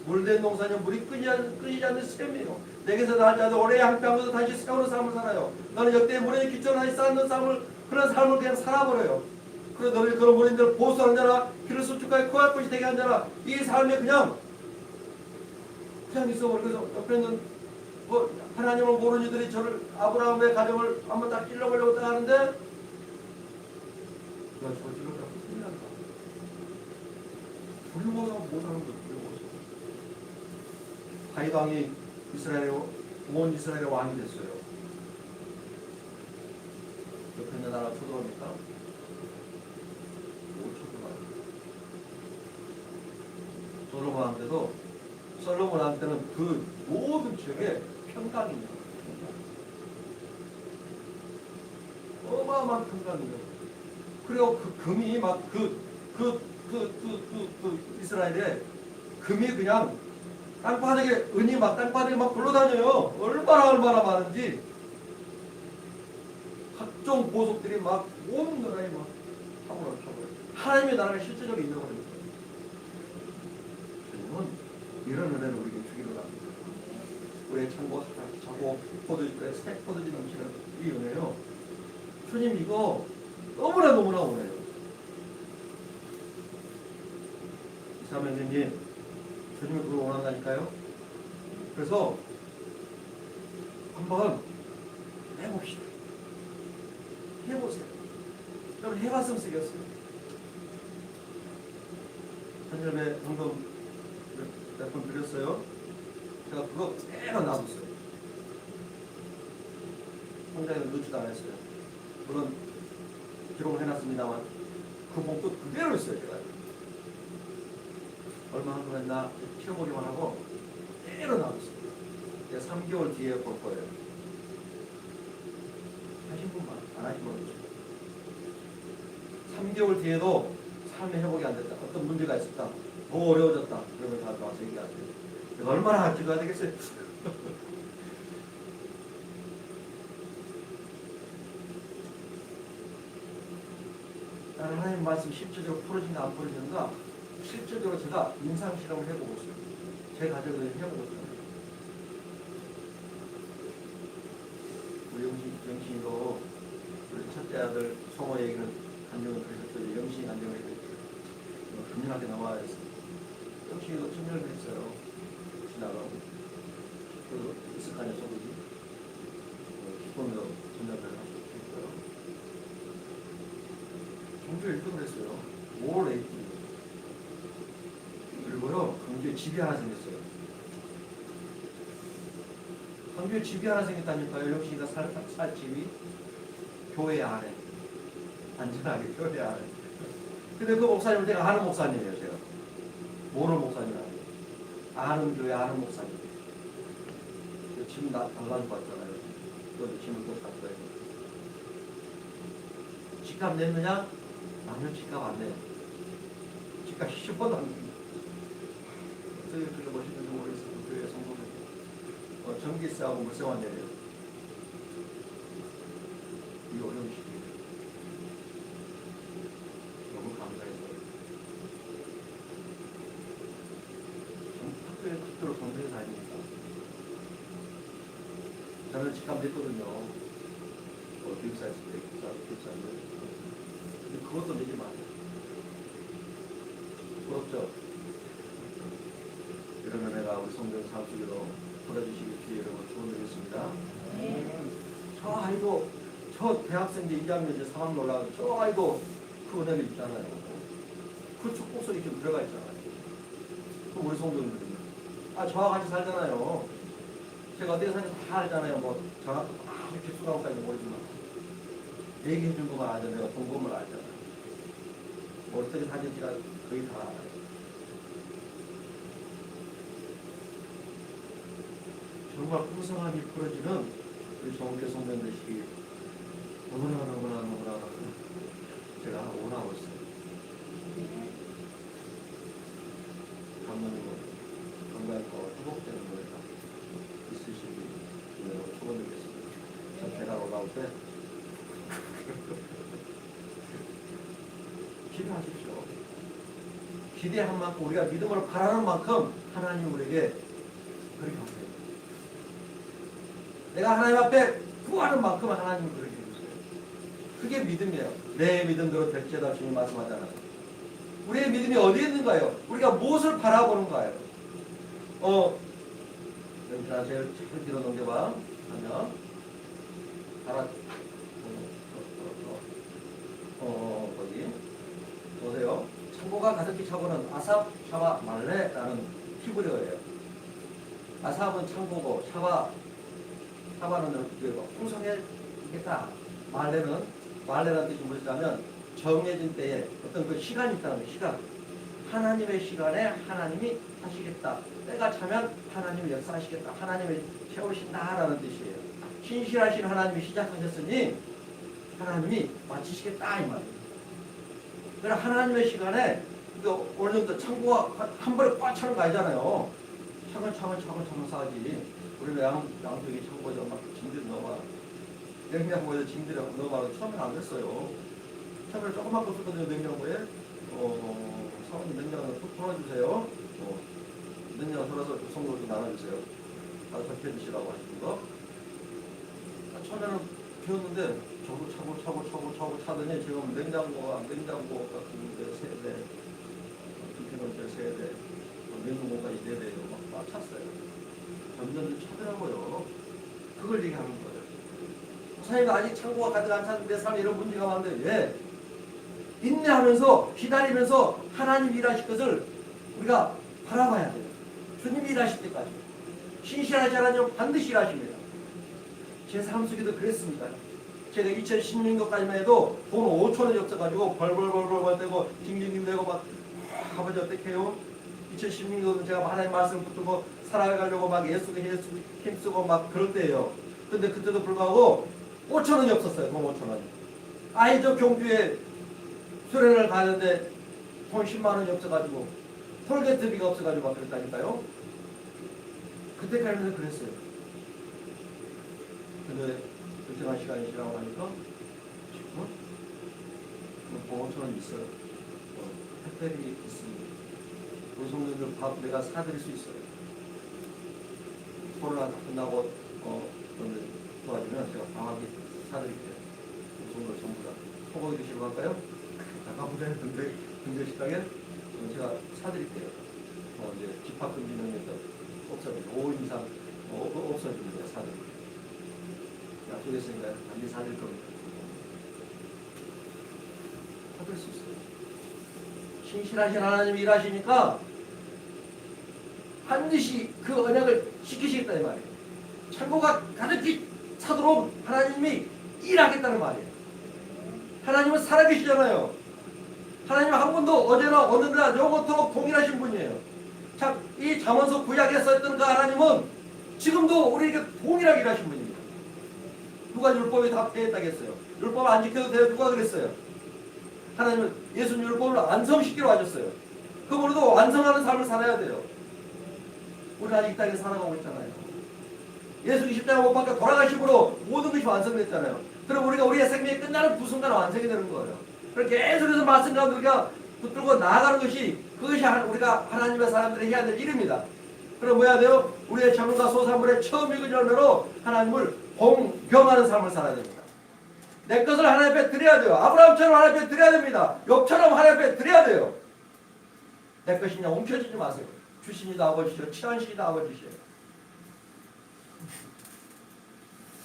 물된 농사는 물이 끊이지 않는 샘이요. 내게서 나지 않는 오래 양평에서 다시 세우는 삶을 살아요. 너는 역대 물에 기초하여 쌓는 삶을 그런 삶을 그냥 살아버려요. 그래서 너를 그런 무리들 보수하는 자라 피를 수축하여 코할 것이 되게 한 자라 이 삶에 그냥 있어버려. 그래서 옆에 있는 하나님을 모르는 이들이 저를 아브라함의 가정을 한번 딱 찔러보려고 하는데 야 저거 찔러보려고 큰일 난다. 불모가 못하는 거죠. 다윗왕이 온 이스라엘의 왕이 됐어요. 옆에 있는 나라 쳐들어옵니까? 못 쳐들어와요. 솔로몬한테는 그 모든 지역에 평강이냐. 어마어마한 평강이냐. 그리고 그 금이 막 이스라엘에 금이 그냥 땅바닥에 은이 막 땅바닥에 막 굴러다녀요. 얼마나 많은지 각종 보석들이 막 온 나라에 막 타고나요. 하나님의 나라가 실제적으로 있는 거예요. 주님은 이런 은혜를 우리에게 주기로 합니다. 우리의 차고 포도주에 새 포도주 넘치는 이 은혜요. 주님 이거 너무나 원해요. 이사명님 주님이 그걸 원한다니까요. 그래서 한번 해봅시다. 해보세요. 여러분 해봤으면 쓰겠어요. 한여름에 방금 몇 번 드렸어요. 제가 그거 그대로 놔뒀어요. 통장에 넣지도 않았어요. 물론 기록을 해놨습니다만 그 봉투 그대로 있어요. 제가 얼마 한 번 했나 키워보기만 하고 그대로 놔뒀어요. 제가 3개월 뒤에 볼 거예요. 하신 분만 안 하신 분은 3개월 뒤에도 삶의 회복이 안 됐다. 어떤 문제가 있었다. 더 어려워졌다. 그러면 다 와서 얘기하세요. 내가 얼마나 기도해야 되겠어요? 나는 하나님 말씀 실질적으로 풀어진가 안 풀어진가 실질적으로 제가 임상실험을 해보고 있어요. 제 가족을 해보고 있어요. 우리 영신이도 우리 첫째 아들 성호에게는 간증을 그러셨죠. 영신이 간증을 했죠. 금연하게 나와야 했어요. 영신이도 청년을 했어요. 지나가고 그 있을 거 아니야 소고기 기쁨으로 전달을 했어요. 경주에 1등을 했어요. 5월 8일. 그리고요 경주에 집이 하나 생겼어요. 경주에 집이 하나 생겼다니까요. 영신이가 살 집이 교회 안에 안전하게 교회 안에. 근데 그 목사님은 제가 아는 목사님이에요. 제가 모르는 목사님 아니에요. 아는 교회 아는 목사님. 짐 달라고 왔잖아요. 또 짐을 또 갖고 와요. 집값 냈느냐? 나는 집값 안 내요. 집값 10번도 안 냅니다. 어떻게 그렇게 멋있는지 모르겠어요. 교회 성도들. 전기세하고 물세만 내려요. 이 어려운 시기. 너무 감사해서. 학교에 그대로 동생이 다니니까. 저는 집값 냈거든요. 기숙사 있을 때, 기숙사인데. 근데 그것도 내지 마세요. 부럽죠? 이러면 내가 우리 성경 사수기로 풀어주시기 위해 여러분 축원드리겠습니다. 저 아이도, 저 대학생 이제 2학년 이제 3학년 올라가서 저 아이도 그 은혜가 있잖아요. 그 축복성이 좀 들어가 있잖아요. 그 우리 성도님들은. 저와 같이 살잖아요. 제가 어디에 사는지 다 알잖아요. 뭐, 저랑 아주 깊숙하고까지 모르지만. 얘기해준 것만 알죠. 내가 본 것만 알잖아요. 뭐 어떻게 사는지가 거의 다 알아요. 정말 풍성함이 풀어지는 우리 정교회 성도님 되시기 너무나 제가 원하고 있어요. 감독님은 건강하고 회복되는 노래가 있으시기 축원드리겠습니다. 전 배달 올라올 때 기도하십시오. 기대한 만큼 우리가 믿음으로 바라는 만큼 하나님 우리에게 그렇게 하세요. 내가 하나님 앞에 구하는 만큼 하나님을 그렇게 해주세요. 그게 믿음이에요. 내 믿음대로 될지어다 주님 말씀하잖아요. 우리의 믿음이 어디에 있는가요? 우리가 무엇을 바라보는가요? 여기다 제일 뒤로 넘겨봐. 하면 알아. 거기 보세요. 창고가 가득히 차고는 아삽, 샤바, 말레라는 히브리어예요. 아삽은 창고고 샤바는 풍성해지겠다. 말레라는 뜻이 무엇이냐면 정해진 때에 어떤 그 시간이 있다는 거예요. 시간. 하나님의 시간에 하나님이 하시겠다. 때가 차면 하나님이 역사하시겠다. 하나님이 채우신다라는 뜻이에요. 신실하신 하나님이 시작하셨으니 하나님이 마치시겠다 이 말이에요. 그러나 하나님의 시간에 어느 정도 창고가 한 번에 꽉 차는 거 아니잖아요. 차근차근 쌓아지. 우리는 양쪽에 창고에 막 짐들 넣어봐. 냉장고에 짐들이 넣어봐. 처음엔 안 됐어요. 처음에 조그만 거 썼거든요. 냉장고에. 사모님 냉장고 툭 풀어주세요. 냉장고 털어서 성도 좀 나눠주세요. 다 적혀 드시라고 하시는 거. 처음에는 비웠는데 차고 차더니 지금 냉장고 같은 데 3대, 두피논제 3대, 냉동고까지 4대 막 찼어요. 점점 차더라고요. 그걸 얘기하는 거예요. 목사님 아직 창고가 가득 안 찼는데 삶에 이런 문제가 많은데 왜? 인내하면서 기다리면서 하나님 일하실 것을 우리가 바라봐야 돼요. 주님이 일하실 때까지. 신실하지 않으면 반드시 일하십니다. 제 삶 속에도 그랬습니다. 제가 2016년까지만 해도 돈 5천 원이 없어가지고 벌벌벌벌 대고 징징징 대고 막 아버지 어떻게 해요? 2016년도는 제가 하나님 말씀 붙들고 살아가려고 막 예수게 힘쓰고 막 그럴 때예요. 근데 그때도 불구하고 5천 원이 없었어요. 돈 5천 원이. 저 경주에 수련을 가는데 돈 10만 원이 없어가지고 톨게트비가 없어가지고 막 그랬다니까요. 그때까지는 그랬어요. 근데 일정한 시간이 지나고 나니까 지금은 돈 5천 원 있어요. 택배비 있습니다. 우리 성도들 밥 내가 사드릴 수 있어요. 코로나 끝나고 도와주면 제가 방학에 사드릴게요. 우리 성도들 전부 다. 소고기 드시러 갈까요? 가보자는 근대 식당에 제가 사드릴게요. 이제 집합금지 명령도 없어집니다. 5인 이상 없어집니다. 사드릴게요. 약속했으니까 반드시 사드릴 겁니다. 사드릴 수 있어요. 신실하신 하나님이 일하시니까 반드시 그 언약을 지키시겠다는 말이에요. 창고가 가득히 차도록 하나님이 일하겠다는 말이에요. 하나님은 살아계시잖아요. 하나님은 한 분도 어제나 오늘이나 영원토록 동일하신 분이에요. 참, 이 잠언서 구약에 써있던 그 하나님은 지금도 우리에게 동일하게 일하신 분입니다. 누가 율법에 다 폐했다겠어요? 율법 안 지켜도 돼요? 누가 그랬어요? 하나님은 예수님 율법을 완성시키러 하셨어요. 그걸로도 완성하는 삶을 살아야 돼요. 우리는 아직 이 땅에 살아가고 있잖아요. 예수님 십자가 못 박혀 돌아가심으로 모든 것이 완성됐잖아요. 그럼 우리가 우리의 생명이 끝나는 그 순간 완성이 되는 거예요. 그렇게 계속해서 말씀 가운데 우리가 붙들고 나아가는 것이 그것이 우리가 하나님의 사람들이 해야 될 일입니다. 그럼 뭐 해야 돼요? 우리의 자문과 소산물의 처음 익은 열매로 하나님을 공경하는 삶을 살아야 됩니다. 내 것을 하나님 앞에 드려야 돼요. 아브라함처럼 하나님 앞에 드려야 됩니다. 욥처럼 하나님 앞에 드려야 돼요. 내 것이냐 움켜쥐지 마세요. 주신이도 아버지시오. 취하신이도 아버지시오.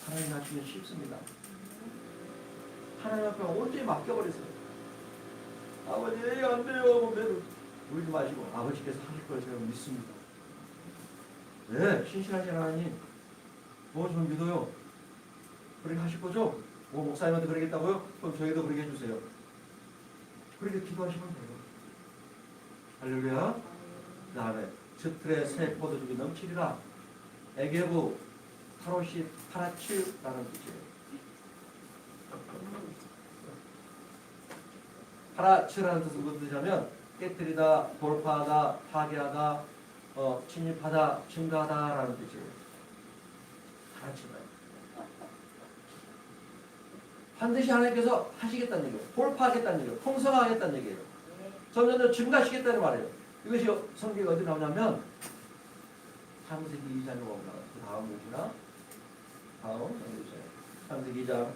하나님 하시면 쉽습니다. 하나님 앞에 온전히 맡겨버리세요. 아버지 안 돼요. 울지 마시고 아버지께서 하실 걸 제가 믿습니다. 네, 신실하신 하나님 좀 믿어요. 그렇게 하실 거죠? 목사님한테 그러겠다고요? 그럼 저희도 그렇게 해주세요. 그렇게 기도하시면 돼요. 할렐루야. 그 다음에 즈틀의 새 포도주가 넘치리라. 에게부 타로시 파라치라는 뜻이에요. 파라치라는 뜻은 무슨 뜻이냐면 깨뜨리다, 돌파하다, 파괴하다, 침입하다, 증가하다라는 뜻이에요. 파라치다. 반드시 하나님께서 하시겠다는 얘기예요. 돌파하겠다는 얘기예요. 풍성하겠다는 얘기예요. 점점 증가시겠다는 말이에요. 이것이 성경에 어디 나오냐면 창세기 2장에 보면 그 다음 문구나 다음 창세기 2장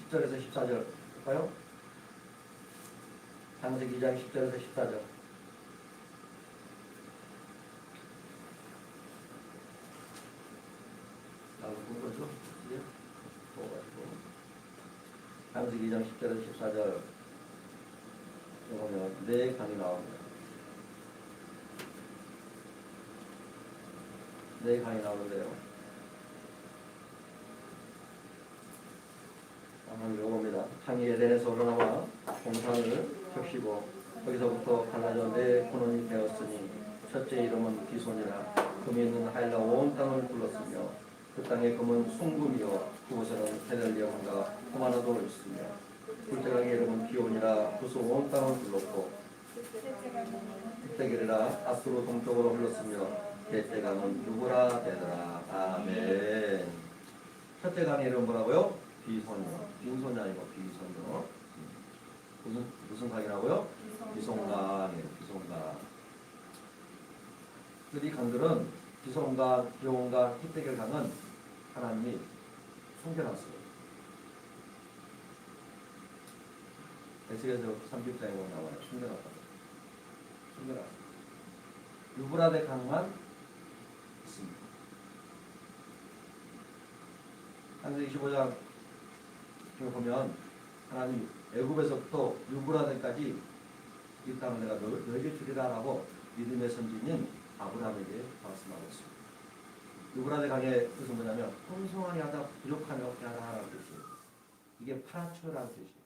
10절에서 14절 볼까요? 창세기 2장 10절에서 14절. 거죠? 창세기 2장 10절에서 14절 보면 네 강이 나옵니다. 네 강이 나오는데요. 한번 읽어봅니다. 창이 에덴에서 올라나와 동산을 적시고 거기서부터 갈라져 네 근원이 되었으니 첫째 이름은 비손이라 금이 있는 하일라 온 땅을 불렀으며 그 땅의 금은 숭금이요 그곳에는 헤델리엄과 호마나도 있으며 둘째 강의 이름은 기온이라 그곳 온 땅을 불렀고 헷데겔이라 아수로 동쪽으로 흘렀으며 셋째 강은 누구라 되더라. 아멘. 첫째 강의 이름 뭐라고요? 비손이요. 빈손이 아니고 비손이요. 무슨 강이라고요? 비손강이에요. 비손강. 이 강들은 비손강, 기온강, 헷데겔 강은 하나님이 숨겨놨어요. 에스겔서 30장에 보면 나와요. 숨겨놨다. 숨겨놨어요. 유브라데 강만 있습니다. 창세기 25장 보면 하나님 애굽에서부터 유브라데까지 이 땅을 내가 너에게 주리라라고 믿음의 선지인 아브라함에게 말씀하고 있습니다. 유브라데 강의 뜻은 뭐냐면 풍성하게 하다 부족함이 없게 하라라는 뜻이에요. 이게 파라처라는 뜻이에요.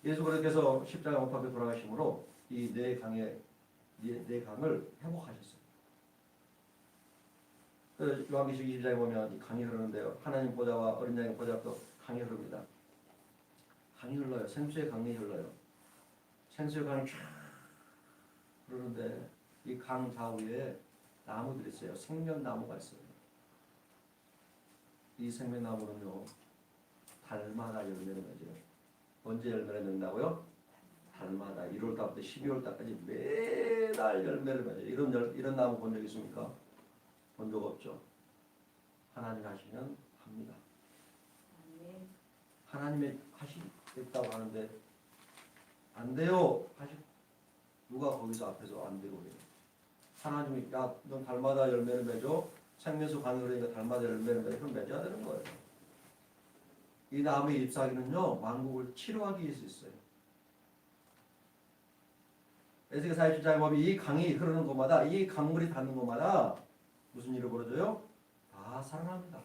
예수 그리스도께서 십자가 못 박혀 돌아가심으로 이 네 강을 회복하셨어요. 요한계시록 20장에 보면 이 강이 흐르는데요. 하나님 보좌와 어린 양의 보좌 앞도 강이 흐릅니다. 강이 흘러요. 생수의 강이 흘러요. 생수의 강이 쫙 흐르는데 이 강 좌우에 나무들이 있어요. 생명나무가 있어요. 이 생명나무는요, 달마다 열매를 맺어요. 언제 열매를 맺는다고요? 달마다 1월달부터 12월달까지 매달 열매를 맺어요. 이런 나무 본 적 있습니까? 본 적 없죠. 하나님 하시면 합니다. 하나님이 하시겠다고 하는데 안 돼요. 누가 거기서 앞에서 안 되고 그래요. 하나님이 넌 달마다 열매를 맺어. 생명수 강이 흐르니까 달마다 열매를 맺어. 그럼 맺어야 되는 거예요. 이 나무의 잎사귀는요, 만국을 치료하기 위해서 있어요. 에스겔 47장에 보면 이 강이 흐르는 곳마다, 이 강물이 닿는 곳마다 무슨 일이 벌어져요? 다 살아납니다.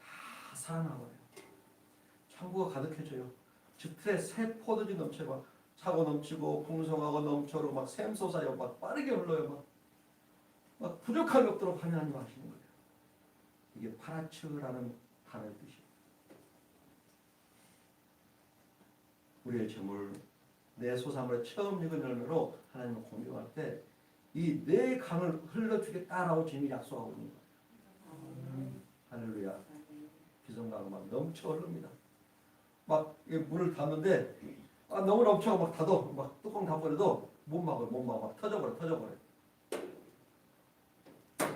다 살아나버려요. 창고가 가득해져요. 즉틀에 새 포도주 넘쳐요. 차고 넘치고 풍성하고 넘쳐로 막 샘솟아요. 막 빠르게 흘러요. 막 부족함이 없도록 하나님 하시는 거예요. 이게 파라츠라는 단어의 뜻이에요. 우리의 재물, 내 소산물의 처음 익은 열매로 하나님을 공경할 때 이 내 강을 흘러주겠다라고 주님이 약속하고 있는 거예요. 할렐루야. 기성강은 막 넘쳐 흐릅니다. 막 물을 닫는데 너무 넘쳐 막 닫아. 막 뚜껑 닫아버려도 못 막아요. 막 터져버려.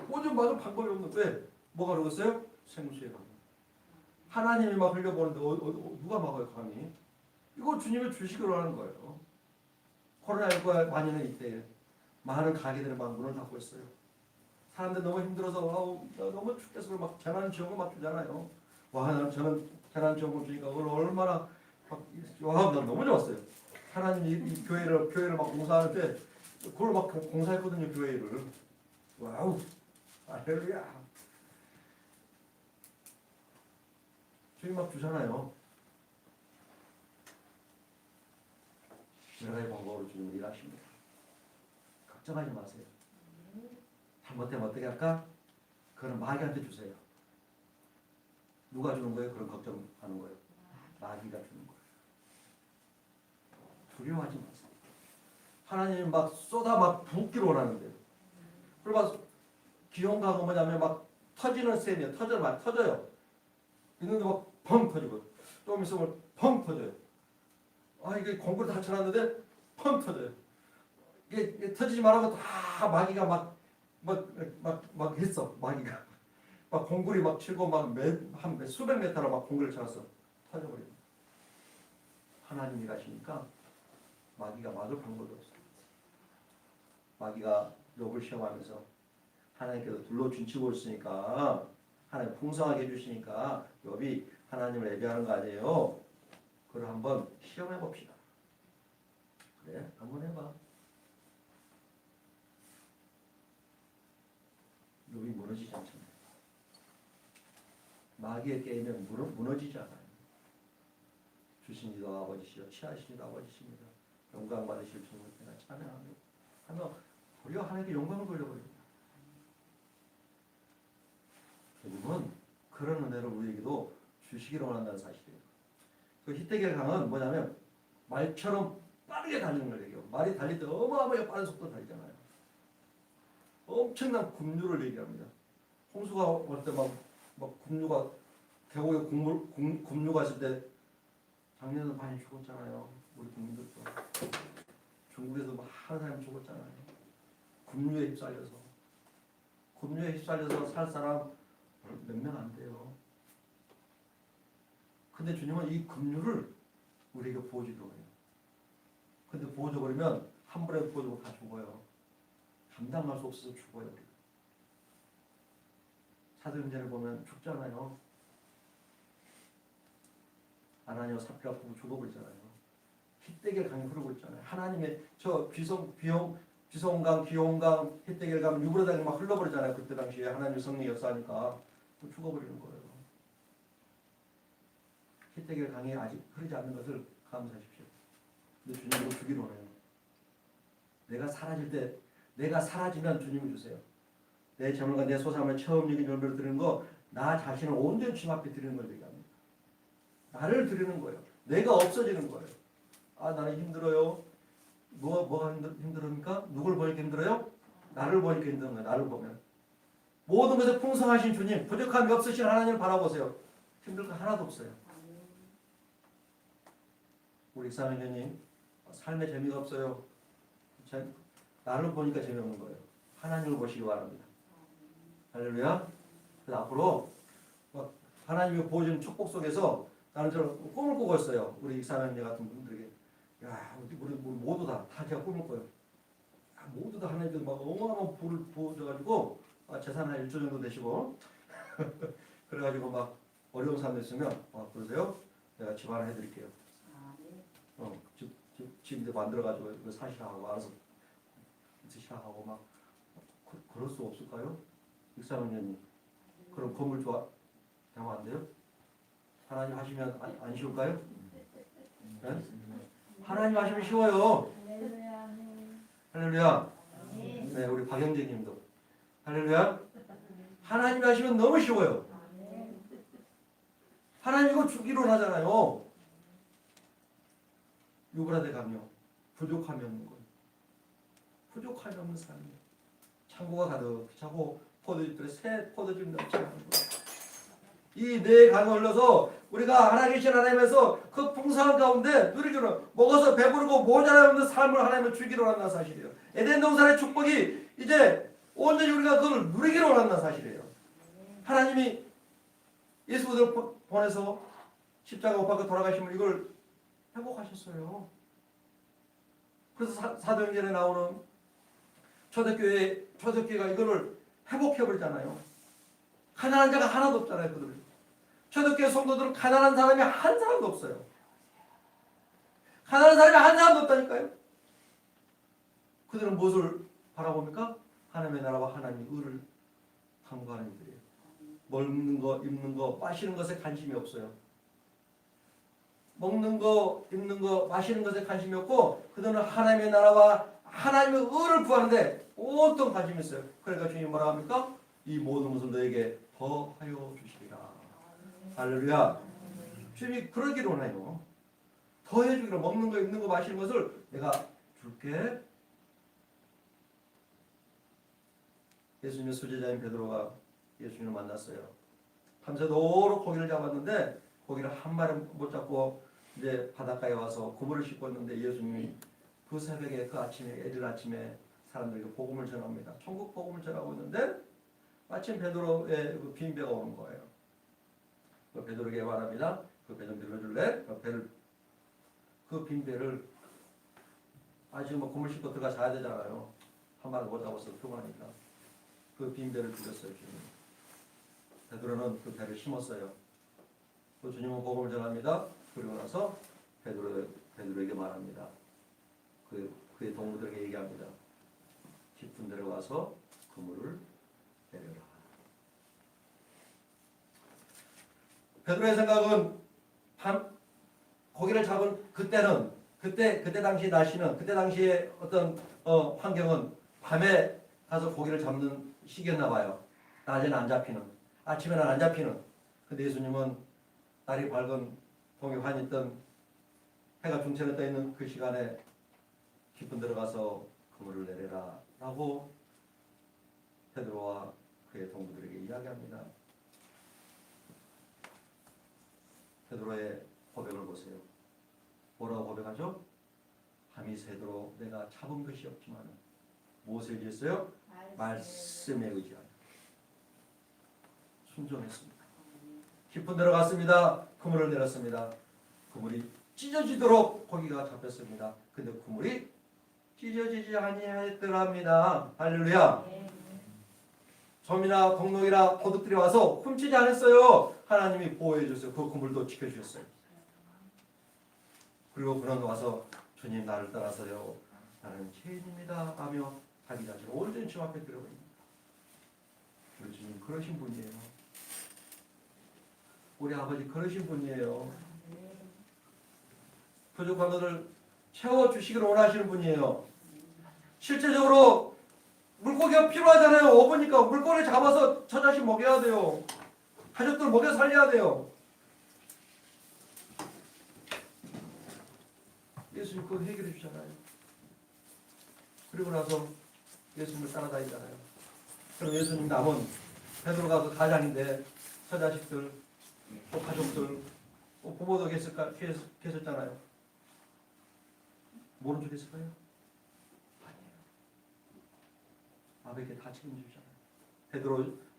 오줌 막을 방법이 없는데 뭐가 그러겠어요? 생수의 강. 하나님이 막 흘려보는데 누가 막아요 강이? 이거 주님이 주시기로 하는 거예요. 코로나19가 만연해 이때 많은 가게들이 막 문을 닫고 있어요. 사람들 너무 힘들어서 너무 죽겠어 막 재난지원금 막 주잖아요. 저는 재난지원금 주니까 그걸 얼마나 난 너무 좋았어요. 하나님 이 교회를 막 공사하는데 그걸 막 공사했거든요. 교회를. 와우. 할렐루야. 주님 막 주잖아요. 여러 가지 방법으로 주님은 일하십니다. 걱정하지 마세요. 잘못되면 어떻게 할까? 그건 마귀한테 주세요. 누가 주는 거예요? 그런 걱정하는 거예요. 마귀가 주는 거예요. 두려워하지 마세요. 하나님이 막 쏟아 막 붓기로 원하는데요. 그리고 막 기용가가 뭐냐면 막 터지는 셈이에요. 터져요. 있는데 막 펑 터지고 좀 있으면 펑 터져요. 이게 공구를 다 쳐놨는데 펑 터져요. 이게 터지지 말라고 다 마귀가 막 했어. 마귀가 막 공구리 막 치고 한 수백 메타로 막 공구를 쳐놨어. 터져버립니다. 하나님이 가시니까 마귀가 막을 방법이 없어요. 마귀가 욥을 시험하면서 하나님께서 둘로 준치고 있으니까 하나님 풍성하게 해주시니까 욥이 하나님을 예배하는 거 아니에요. 그걸 한번 시험해 봅시다. 그래? 한번 해봐. 욥이 무너지지 않잖아요. 마귀의 게임에 무너지지 않아요. 주신 이도 아버지시여 취하신 이도 아버지십니다. 영광 받으실 주님을 내가 찬양합니다. 하면 우리가 하나님께 영광을 돌려버립니다. 주님은 그런 은혜를 우리에게도 주시기를 원한다는 사실이에요. 그 히데겔 강은 뭐냐면 말처럼 빠르게 달리는 걸 얘기해요. 말이 달릴 때 어마어마하게 빠른 속도로 달리잖아요. 엄청난 급류를 얘기합니다. 홍수가 올 때 막 급류가 계곡에 급류가 있을 때 작년에 많이 죽었잖아요. 우리 국민들도. 중국에서 많은 사람이 죽었잖아요. 급류에 휩쓸려서 살 사람 몇 명 안 돼요. 근데 주님은 이 급류를 우리에게 부어주려고 해요. 근데 부어줘버리면 한 번에 부어주고 다 죽어요. 감당할 수 없어서 죽어요. 우리가. 사도행전을 보면 죽잖아요. 아나니아 삽비라 부부 죽어버리잖아요. 히데겔 강이 흐르고 있잖아요. 하나님의 저 비송강, 기온강, 히데겔 강, 유브라강이 막 흘러버리잖아요. 그때 당시에 하나님의 성령 역사하니까 죽어버리는 거예요. 히데겔 강이 아직 흐르지 않는 것을 감사하십시오. 근데 주님도 주기로 해요. 내가 사라질 때, 내가 사라지면 주님이 주세요. 내 재물과 내 소산을 처음 여긴 열매를 드리는 거, 나 자신을 온전히 주님 앞에 드리는 걸 얘기합니다. 나를 드리는 거예요. 내가 없어지는 거예요. 아, 나는 힘들어요. 뭐가 힘들습니까? 누굴 보니까 힘들어요? 나를 보니까 힘든 거예요. 나를 보면. 모든 것에 풍성하신 주님, 부족함이 없으신 하나님을 바라보세요. 힘들 거 하나도 없어요. 우리 익사명님, 삶에 재미가 없어요. 나를 보니까 재미없는 거예요. 하나님을 보시기 바랍니다. 할렐루야. 그래서 앞으로 하나님이 보여주는 축복 속에서 나는 저런 꿈을 꾸고 있어요. 우리 익사명님 같은 분들에게. 야, 우리 모두 다 제가 꿈을 꿔요. 모두 다 하나님께서 막 어마어마한 불을 부어줘가지고 재산 한 1조 정도 되시고 그래가지고 막 어려운 사람들 있으면 그러세요? 내가 집 하나 해드릴게요. 집 이제 만들어가지고 이거 사시라고 알아서 드시라고 막 그럴 수 없을까요? 육사원님 그럼 건물 좋아 되면 안 돼요? 하나님 하시면 안 쉬울까요? 네? 하나님 하시면 쉬워요. 할렐루야. 네, 우리 박영재님도 할렐루야. 하나님 하시면 너무 쉬워요. 하나님 이거 주기로 하잖아요. 유브라데 가며 부족함이 없는 거예요. 부족함이 없는 삶이에요. 창고가 가득 차고 포도즙들에 새 포도즙 넘치게 하는 거예요. 이 네 강을 흘러서 우리가 하나님 계신 하나님에서 그 풍성한 가운데 누리기로 먹어서 배부르고 모자라는 삶을 하나님은 주기로 한다는 사실이에요. 에덴 동산의 축복이 이제 온전히 우리가 그걸 누리기로 한다는 사실이에요. 하나님이 예수를 보내서 십자가 못 박고 돌아가시면 이걸 회복하셨어요. 그래서 사도행전에 나오는 초대교회가 이거를 회복해버리잖아요. 가난한 자가 하나도 없잖아요. 그들. 초대교회 성도들은 가난한 사람이 한 사람도 없어요. 가난한 사람이 한 사람도 없다니까요. 그들은 무엇을 바라봅니까? 하나님의 나라와 하나님의 의를 탐구하는 이들이에요. 먹는 거, 입는 거, 마시는 것에 관심이 없어요. 먹는 거, 입는 거, 마시는 것에 관심이 없고 그들은 하나님의 나라와 하나님의 의를 구하는데 온통 관심이 있어요. 그러니까 주님이 뭐라 합니까? 이 모든 것을 너에게 더하여 주시리라. 할렐루야. 주님이 그러기로 원해요. 더해 주기로 먹는 거, 입는 거, 마시는 것을 내가 줄게. 예수님의 수제자인 베드로가 예수님을 만났어요. 밤새도록 고기를 잡았는데 고기를 한 마리 못 잡고 이제 바닷가에 와서 그물을 씻고 있는데 예수님이 그 새벽에 그 아침에 애들 아침에 사람들에게 복음을 전합니다. 천국 복음을 전하고 있는데 마침 베드로의 그 빈배가 오는 거예요. 그 베드로에게 말합니다. 그 배 좀 밀어줄래? 그 빈배를 지금 뭐 그물 씻고 들어가 자야 되잖아요. 한 마리 못 잡아서 피곤하니까 그 빈배를 드렸어요. 주님. 베드로는 그 배를 심었어요. 그 주님은 복음을 전합니다. 그리고 나서 베드로에게 말합니다. 그의 동무들에게 얘기합니다. 깊은 데로 와서 그물을 내려라. 베드로의 생각은 고기를 잡은 그때 당시 날씨는 그때 당시의 어떤 환경은 밤에 가서 고기를 잡는 시기였나 봐요. 낮에는 안 잡히는, 아침에는 안 잡히는. 근데 예수님은 날이 밝은 동에 환히 있던 해가 중천에 떠 있는 그 시간에 깊은 데로 가서 그물을 내려라 라고 베드로와 그의 동무들에게 이야기합니다. 베드로의 고백을 보세요. 뭐라고 고백하죠? 밤이 새도록 내가 잡은 것이 없지만 무엇에 의지했어요? 말씀에 의지하여 순종했습니다. 깊은 데로 갔습니다. 그물을 내렸습니다. 그물이 찢어지도록 고기가 잡혔습니다. 근데 그물이 찢어지지 아니하였더랍니다. 할렐루야. 점이나 동록이나 도둑들이 와서 훔치지 않았어요. 하나님이 보호해 주셨어요. 그 그물도 지켜주셨어요. 그리고 그는 와서 주님 나를 따라서요. 나는 죄인입니다 하며 자기 자신을 온전히 주 앞에 드려버립니다. 우리 주님 그러신 분이에요. 우리 아버지 그러신 분이에요. 부족한 것을 채워주시기를 원하시는 분이에요. 실제적으로 물고기가 필요하잖아요. 어부니까 물고기를 잡아서 저 자식 먹여야 돼요. 가족들 먹여 살려야 돼요. 예수님 그거 해결해 주잖아요. 그리고 나서 예수님을 따라다니잖아요. 그럼 예수님 남은 베드로가 그 가장인데 저 자식들 또 가족들 또 부모도 계셨잖아요. 모른 척 했을까요? 아니에요. 아버지께 다 책임지잖아요.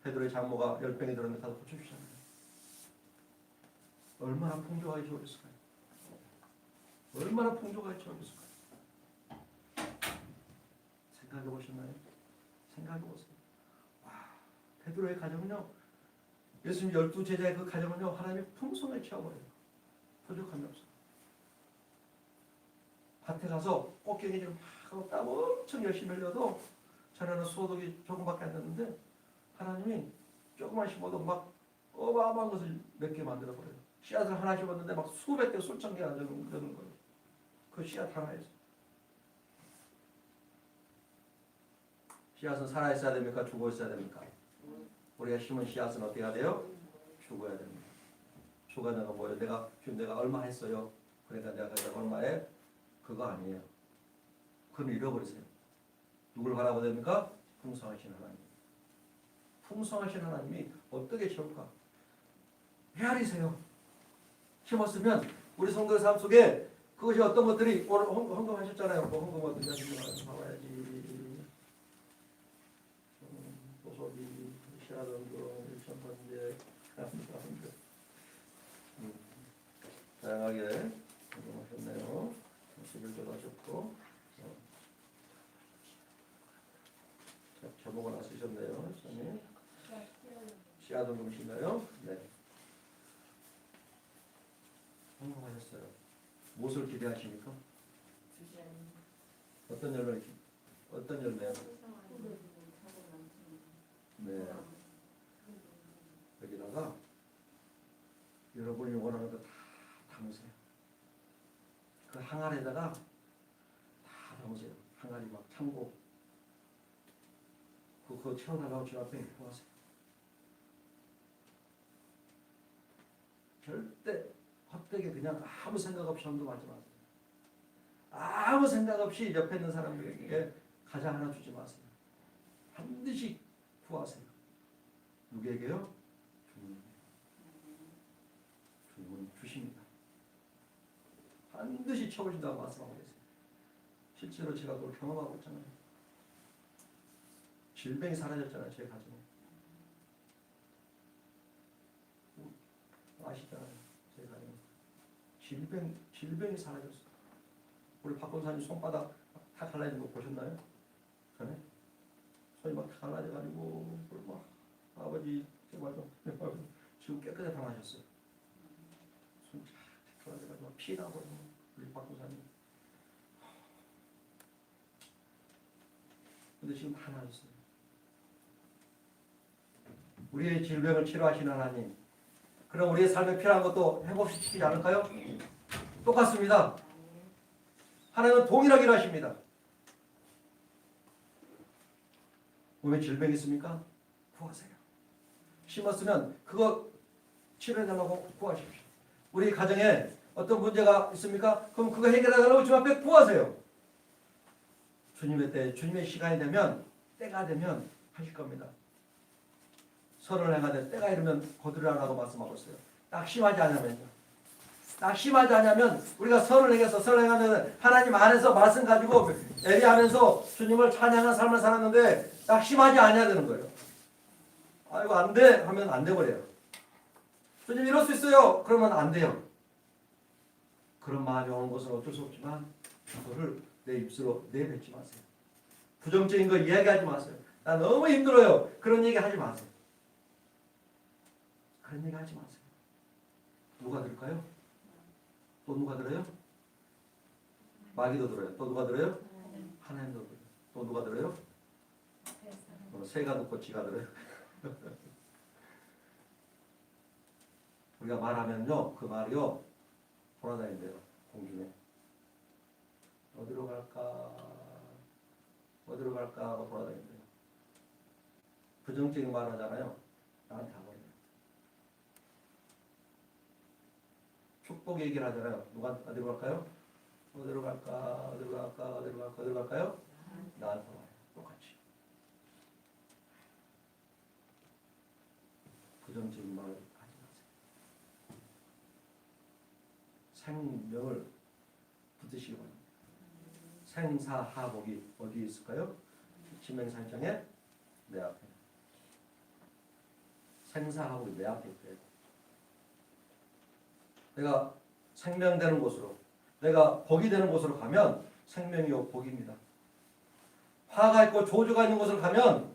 베드로의 장모가 열병이 들었는데 다 고쳐주잖아요. 얼마나 풍족하게 채워졌을까요? 얼마나 풍족하게 채워졌을까요? 생각해 보셨나요? 생각해 보세요. 와, 베드로의 가정은요, 예수님 12제자의 그 가정은요, 하나님의 풍성을 채워버려요. 부족함이 없어요. 밭에 가서 꽃게기를 막 하고 땀 엄청 열심히 흘려도 전에는 소득이 조금밖에 안 됐는데 하나님이 조금만 심어도 막 어마어마한 것을 몇 개 만들어버려요. 씨앗을 하나 심었는데 막 수백 개 수천 개가 되는 거예요. 그 씨앗 하나에서. 씨앗은 살아있어야 됩니까? 죽어있어야 됩니까? 우리가 심은 씨앗은 어떻게 해야 돼요? 죽어야 됩니다. 죽어야 되는 뭐예요? 지금 내가 얼마 했어요? 그러니까 내가 얼마에? 그거 아니에요. 그건 잃어버리세요. 누굴 바라보야 됩니까? 풍성하신 하나님. 풍성하신 하나님이 어떻게 채울까? 헤아리세요. 심었으면 우리 성도의 삶 속에 그것이 어떤 것들이 오늘 헌금하셨잖아요. 뭐 헌금 어떻게 하시는지 봐봐야지. 소속이 시라던금 1,000번째 다양하게 헌금하셨네요. 11조도 하셨고 제목은 안 쓰셨네요. 씨앗 헌금이신가요? 네. 헌금하셨어요. 무엇을 기대하십니까? 어떤 열매요? 네. 여기다가 여러분이 원하는 거 다 담으세요. 그 항아리에다가 다 담으세요. 항아리 막 창고. 그거 채워달라고 주 앞에 구하세요. 절대 헛되게 그냥 아무 생각 없이 헌금하지 마세요. 아무 생각 없이 옆에 있는 사람들에게 과자 하나 주지 마세요. 반드시 구하세요. 누구에게요? 주님은 주십니다. 반드시 채워준다고 말씀하고 계세요. 실제로 제가 그걸 경험하고 있잖아요. 질병이 사라졌잖아요. 제 가정에. 아시잖아요. 제 가정에. 질병이 사라졌어요. 우리 박 권사님 손바닥 다 갈라진 거 보셨나요? 전에? 손이 막 갈라져가지고 막 아버지 제발 좀 지금 깨끗하게 당하셨어요. 손이 쫙 갈라져가지고 피 나고 우리 박 권사님. 근데 지금 다 나았어요. 우리의 질병을 치료하시는 하나님. 그럼 우리의 삶에 필요한 것도 회복시키지 않을까요? 똑같습니다. 하나님은 동일하게 일하십니다. 몸에 질병이 있습니까? 구하세요. 심었으면 그거 치료해달라고 구하십시오. 우리 가정에 어떤 문제가 있습니까? 그럼 그거 해결해달라고 주님 앞에 구하세요. 주님의 때, 주님의 시간이 되면, 때가 되면 하실 겁니다. 선을 행하되 때가 이르면 거두리라고 말씀하고 있어요. 낙심하지 않으면요. 낙심하지 않으면 우리가 선을 행해서 선을 행하면 하나님 안에서 말씀 가지고 예리하면서 주님을 찬양하는 삶을 살았는데 낙심하지 않아야 되는 거예요. 아이고 안 돼 하면 안 돼버려요. 주님 이럴 수 있어요. 그러면 안 돼요. 그런 말이 오는 것은 어쩔 수 없지만 그거를 내 입술로 내뱉지 마세요. 부정적인 거 이야기하지 마세요. 나 너무 힘들어요. 그런 얘기 하지 마세요. 그런 얘기 하지 마세요. 누가 들을까요? 또 누가 들어요? 마귀도 들어요. 또 누가 들어요? 하나님도 들어요. 또 누가 들어요? 새가 듣고 쥐가 들어요. 우리가 말하면요, 그 말이요 돌아다닌대요. 공중에. 어디로 갈까? 어디로 갈까 하고 돌아다닌대요. 부정적인 말 하잖아요. 나한테 하거든요. 축복 얘기를 하잖아요. 누가 어디로 갈까요? 어디로 갈까? 어디로 갈까? 어디로 갈까? 어디로 갈까요? 나한테 와요. 똑같이. 부정적인 말 하지 마세요. 생명을 붙드시기 바랍니다. 생사하복이 어디에 있을까요? 지명산장에 내 앞에. 생사하복이 내 앞에 있대요. 내가 생명되는 곳으로, 내가 복이 되는 곳으로 가면 생명이요 복입니다. 화가 있고 조주가 있는 곳을 가면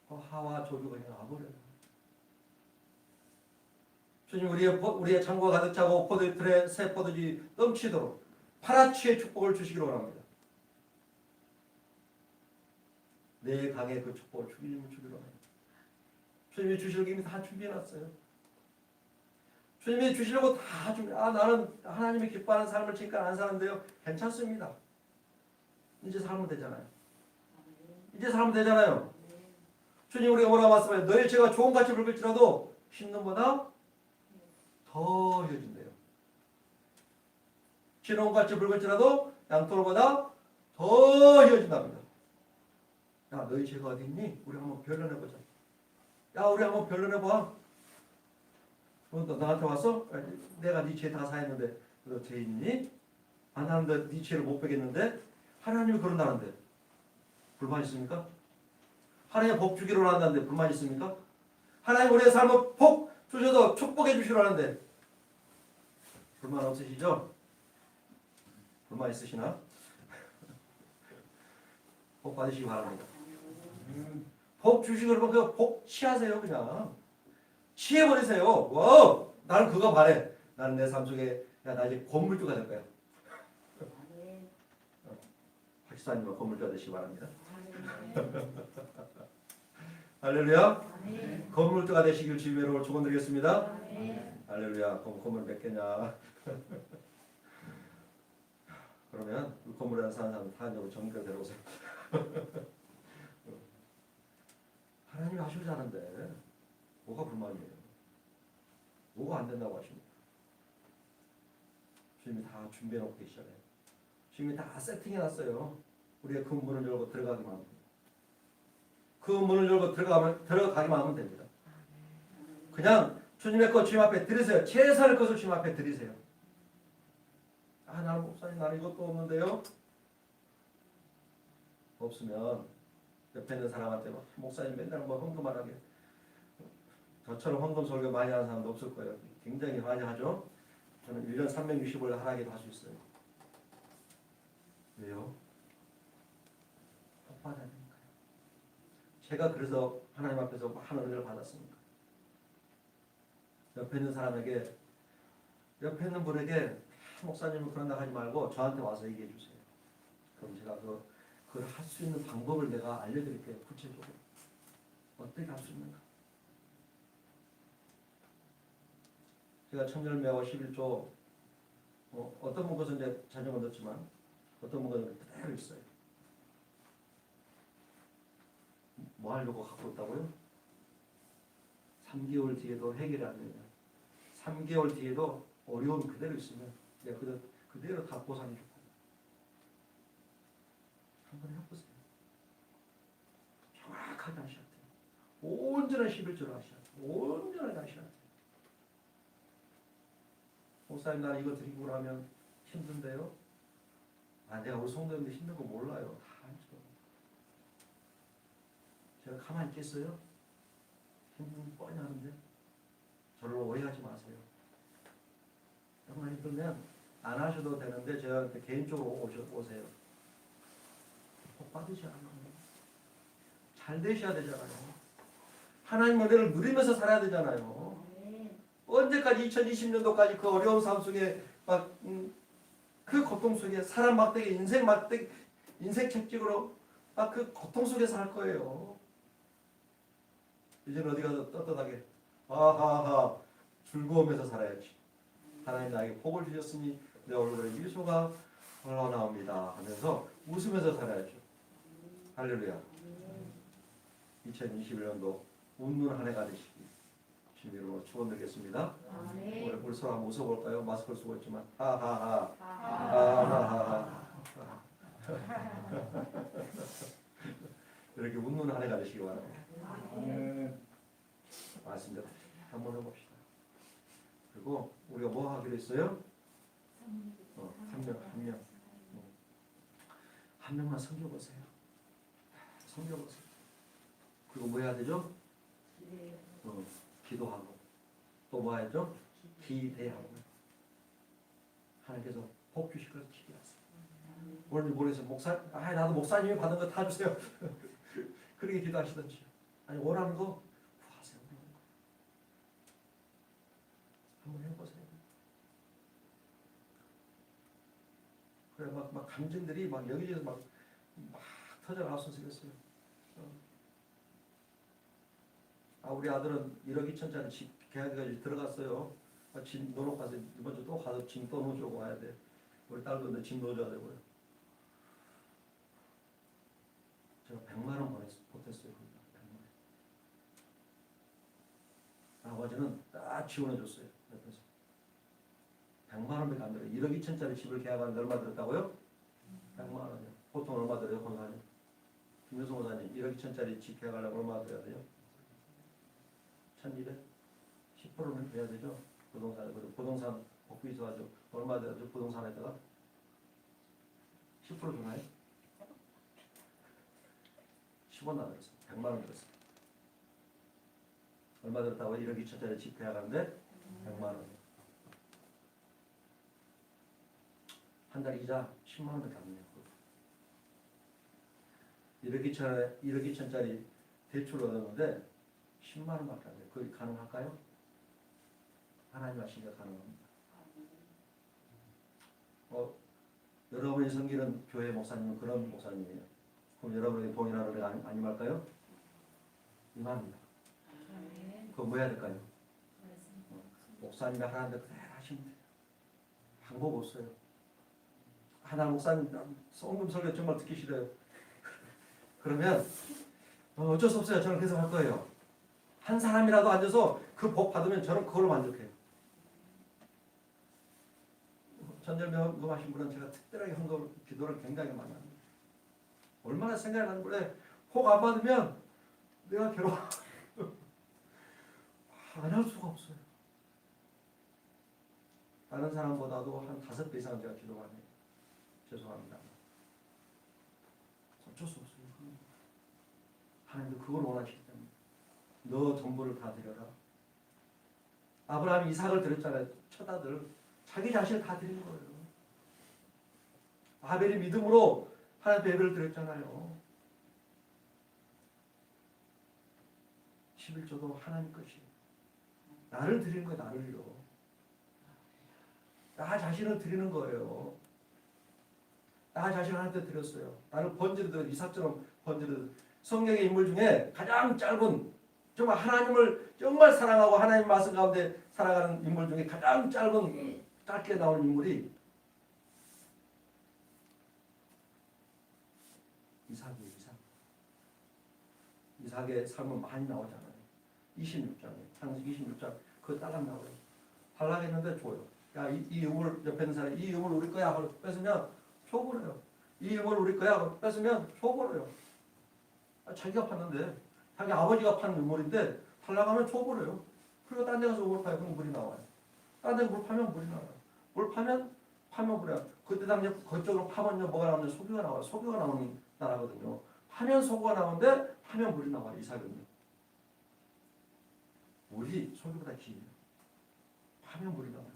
화와 조주가 그냥 와버려요. 주님 우리의 창고가 가득 차고 포도틀에 새 포도주 넘치도록 파라치의 축복을 주시기를 원합니다. 내 강에 그 축복을 주기를 원합니다. 주님이 주시려고 이미 다 준비해놨어요. 주님이 주시려고 다 준비. 나는 하나님이 기뻐하는 삶을 지금까지 안 사는데요. 괜찮습니다. 이제 살면 되잖아요. 이제 살면 되잖아요. 주님 우리가 뭐라고 말씀해요? 너희 죄가 좋은 같이 붉을지라도 흰눈보다 더 헤어진대요. 진홍같이 붉을지라도 양털보다 더 헤어진답니다. 야 너희 죄가 어디 있니? 우리 한번 변론해보자. 야 우리 한번 변론해봐. 너 나한테 왔어? 내가 네 죄 다 사했는데 너 죄 있니? 안 하는데 네 죄를 못 빼겠는데? 하나님이 그런다는데 불만 있습니까? 하나님 복 주기로 한다는데 불만 있습니까? 하나님 우리의 삶을 복 주셔서 축복해 주시려 하는데 불만 없으시죠? 불만 있으시나? 복 받으시기 바랍니다. 복 주시고 그러면 그 복 취하세요. 그냥 취해버리세요. 와, 나는 그거 바래. 나는 내 삶 속에 나 이제 건물주가 될 거야. 박사님과 건물주가 되시기 바랍니다. 할렐루야. 건물주가 되시길 주님으로 축원드리겠습니다. 할렐루야. 건물 몇 개냐? 그러면 그 건물에 사는 사람 다 여기 정결 데려오세요. 하나님이 하시자는데 뭐가 불만이에요? 뭐가 안 된다고 하십니까? 주님이 다 준비해놓고 계시잖아요. 주님이 다 세팅해놨어요. 우리가 그 문을 열고 들어가기만 하면 됩니다. 그 문을 열고 들어가기만 하면 됩니다. 그냥 주님의 것 주님 앞에 드리세요. 최선의 것을 주님 앞에 드리세요. 나는 목사님 나는 이것도 없는데요. 없으면 옆에 있는 사람한테 목사님 맨날 뭐 헌금만 하게. 저처럼 헌금 설교 많이 하는 사람도 없을 거예요. 굉장히 많이 하죠. 저는 1년 365일 하나기도 할 수 있어요. 왜요? 복 받아야 되니까요. 제가 그래서 하나님 앞에서 많은 은혜를 받았습니다. 옆에 있는 사람에게, 옆에 있는 분에게 목사님은 그런다 하지 말고 저한테 와서 얘기해 주세요. 그럼 제가 그걸 할 수 있는 방법을 내가 알려드릴게요. 구체적으로. 어떻게 할 수 있는가. 제가 천열매와 11조 어떤 분 것은 이제 자녀가 넣었지만 어떤 분 것은 그대로 있어요. 뭐 하려고 갖고 있다고요? 3개월 뒤에도 해결이 안 되면 3개월 뒤에도 어려움 그대로 있으면 내가 그대로 다 보상해 줄 거예요. 한번 해보세요. 정확하게 하셔야 돼요. 온전한 11조를 하셔야 돼요. 온전하게 하셔야 돼요. 목사님 나 이거 드리고 나면 힘든데요? 내가 우리 성도님들 힘든 거 몰라요. 다 알죠. 제가 가만히 있겠어요? 힘든 거 뻔히 하는데 저를 오해하지 마세요. 정말 힘들면 안 하셔도 되는데 저한테 개인적으로 오세요. 복 받으셔야 하는 거예요. 잘 되셔야 되잖아요. 하나님 은혜를 누리면서 살아야 되잖아요. 언제까지 2020년도까지 그 어려운 삶 속에 막 그 고통 속에 사람 막대기 인생 막대기 인생 책찍으로 막 그 고통 속에서 할 거예요. 이제는 어디 가서 떳떳하게 하하하 즐거움에서 살아야지. 하나님 나에게 복을 주셨으니 내 얼굴에 미소가 흘러나옵니다 하면서 웃으면서 살아야죠. 할렐루야. 2021년도 웃는 한 해가 되시기 주님으로 축원드리겠습니다. 우리 서로 한번 웃어볼까요? 마스크를 쓰고 있지만 하하하 하하하 이렇게 웃는 한 해가 되시기 바랍니다. 맞습니다. 한번 해봅시다. 그리고 우리가 뭐 하기로 했어요? 한 명만 섬겨보세요. 섬겨보세요. 그리고 뭐 해야 되죠? 기도하고 또 뭐 해야죠? 기대하고 하나님께서 복 주실 것을 기대하세요. 오늘 모르겠어요. 나도 목사님이 받은 거 다 주세요. 그렇게 기도하시든지 아니 원하는 거 구하세요. 한번 해보세요. 그래 막 감정들이 막 여기저기서 막 터져 나왔으면 좋겠어요. 우리 아들은 1억 2천짜리 집 계약까지 들어갔어요. 집 넣어놓고 가서 이번 주 또 가서 집 또 넣어주고 와야 돼. 우리 딸도 집 넣어줘야 되고요. 제가 100만 원 보탰어요. 100만 원. 아버지는 딱 지원해줬어요. 옆에서 100만 원밖에 안 들어요. 1억 2천짜리 집을 계약하는데 얼마 들었다고요? 100만 원이요. 보통 얼마 들어요? 권사님? 김효성 권사님 1억 2천짜리 집 계약하려면 얼마 들어야 돼요? 1200? 10%는 돼야 되죠. 부동산 복구 있어가지고 얼마 돼가지고 부동산에다가 10% 주나요? 10원 안 들었어요. 100만 원 들었어요. 얼마 들었다고 1억 2천짜리 집 계약하는데 100만 원. 한 달 이자 10만 원밖에 안 내요. 1억 2천짜리 대출을 얻었는데 10만 원밖에 안 돼요. 그게 가능할까요? 하나님 하시니까 가능합니다. 여러분이 섬기는 교회 목사님은 그런 목사님이에요. 그럼 여러분에게 동일한 은혜가 아니말까요? 임합니다. 그럼 뭐 해야 될까요? 목사님이 하나님들 그대로 하시면 돼요. 방법 없어요. 하나 목사님 성금 설교 정말 듣기 싫어요. 그러면 어쩔 수 없어요. 저는 계속 할 거예요. 한 사람이라도 앉아서 그 복 받으면 저는 그걸로 만족해요. 전절명금하신 분은 제가 특별하게 헌금 기도를 굉장히 많이 합니다. 얼마나 생각이 나는 거래. 복 안 받으면 내가 괴로워. 안 할 수가 없어요. 다른 사람보다도 한 5배 이상 제가 기도 많이 해요. 죄송합니다. 어쩔 수 없어요. 하나님도 그걸 원하시기 때문에 너 전부를 다 드려라. 아브라함이 이삭을 드렸잖아요. 첫 아들. 자기 자신을 다 드린 거예요. 아벨이 믿음으로 하나님께 예배를 드렸잖아요. 11조도 하나님 것이 나를 드리는 거예요. 나를요. 나 자신을 드리는 거예요. 나 자신을 하나님께 드렸어요. 나를 번제로 이삭처럼 번제로 성경의 인물 중에 가장 짧은 정말 하나님을 정말 사랑하고 하나님 말씀 가운데 살아가는 인물 중에 가장 짧게 나오는 인물이 이삭이에요. 이삭의 삶은 많이 나오잖아요. 26장에 창세기 26장 그거 따라 나와요. 하려했는데 줘요. 야, 이 유물 옆에 있는 사람이 이 유물 우리 거야 하고 뺏으면 줘버려요. 이 유물 우리 거야 하고 뺏으면 줘버려요. 자기가 팠는데 자기 아버지가 판 유물인데 팔라가면 줘버려요. 그리고 딴 데 가서 물 파요. 그럼 물이 나와요. 딴 데 물 파면 물이 나와요. 물 파면 물이야. 그때 당시에 그쪽으로 파면요 뭐가 나오면 소규가 나와요. 소규가 나오는 나라거든요. 파면 소규가 나오는데 파면 물이 나와요. 이삭은요. 물이 소규보다 길어요. 파면 물이 나와요.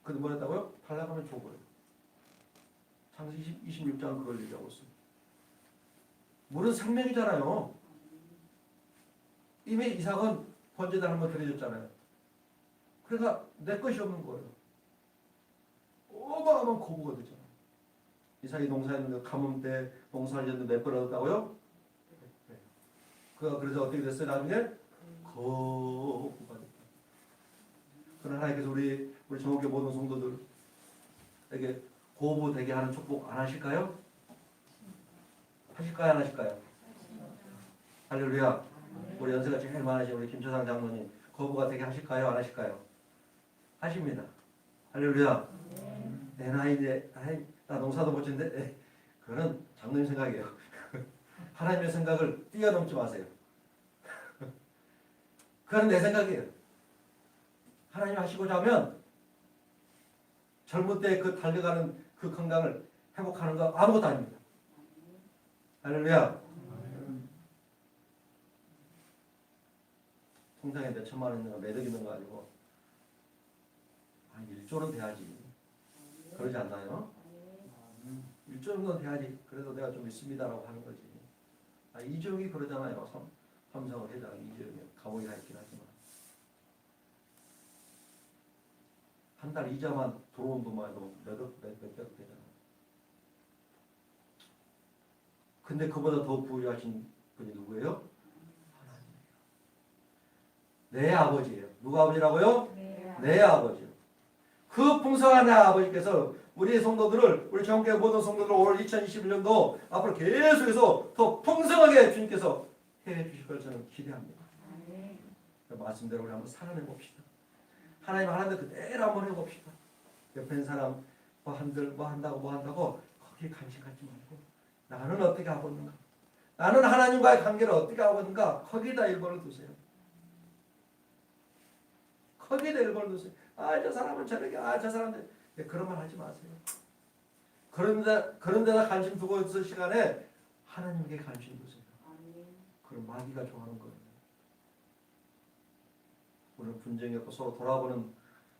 근데 뭐 했다고요? 팔라가면 줘버려요. 창세기 26장은 그걸 얘기하고 있어요. 물은 생명이잖아요. 이미 이삭은 번제단 한번 드려줬잖아요. 그러니까 내 것이 없는 거예요. 어마어마한 거부가 되잖아. 이삭이 농사했는데 가뭄 때 농사를 졌는데 몇 번 얻었다고요? 그가 그래서 어떻게 됐어요? 나중에 거부가 됐다. 그러나 하나님께서 우리 전국의 모든 성도들에게 거부되게 하는 축복 안 하실까요? 하실까요? 안 하실까요? 할렐루야. 우리 연세가 제일 많으신 우리 김초상 장로님 거부가 되게 하실까요? 안 하실까요? 하십니다. 할렐루야. 내 나이인데 나 농사도 못 짓는데 그거는 장로님 생각이에요. 하나님의 생각을 뛰어넘지 마세요. 그건 내 생각이에요. 하나님 하시고자 하면 젊을 때 그 달려가는 그 건강을 회복하는 거 아무것도 아닙니다. 할렐루야. 통장에 몇 천만 원 있는 거 매덕 있는 거 아니고 한 1조는 돼야지. 그러지 않나요? 1조 정도는 돼야지. 그래도 내가 좀 있습니다라고 하는 거지. 이재용이 그러잖아요. 삼성을 회장 이재용이 감옥에 가 있긴 하지만 한 달 이자만 들어온 돈만 해도 몇백억 되잖아. 근데 그보다 더 부유하신 분이 누구예요? 하나님이에요. 내 아버지예요. 누가 아버지라고요? 내 아버지요. 그 풍성한 내 아버지께서 우리 성도들을, 우리 전국의 모든 성도들을 올 2021년도 앞으로 계속해서 더 풍성하게 주님께서 해 주실 걸 저는 기대합니다. 말씀대로 우리 한번 살아내 봅시다. 하나님 하나님 그대로 한번 해봅시다. 옆에 있는 사람 뭐 한다고 거기에 관심 갖지 말고 나는 어떻게 하고 있는가, 나는 하나님과의 관계를 어떻게 하고 있는가, 거기다 일본을 두세요. 거기다 일본을 두세요. 저 사람은 저렇게, 저 사람들 그런 말 하지 마세요. 그런 데다 관심 두고 있을 시간에 하나님께 관심 두세요. 그럼 마귀가 좋아하는 거예요. 오늘 분쟁이 없고 서로 돌아보는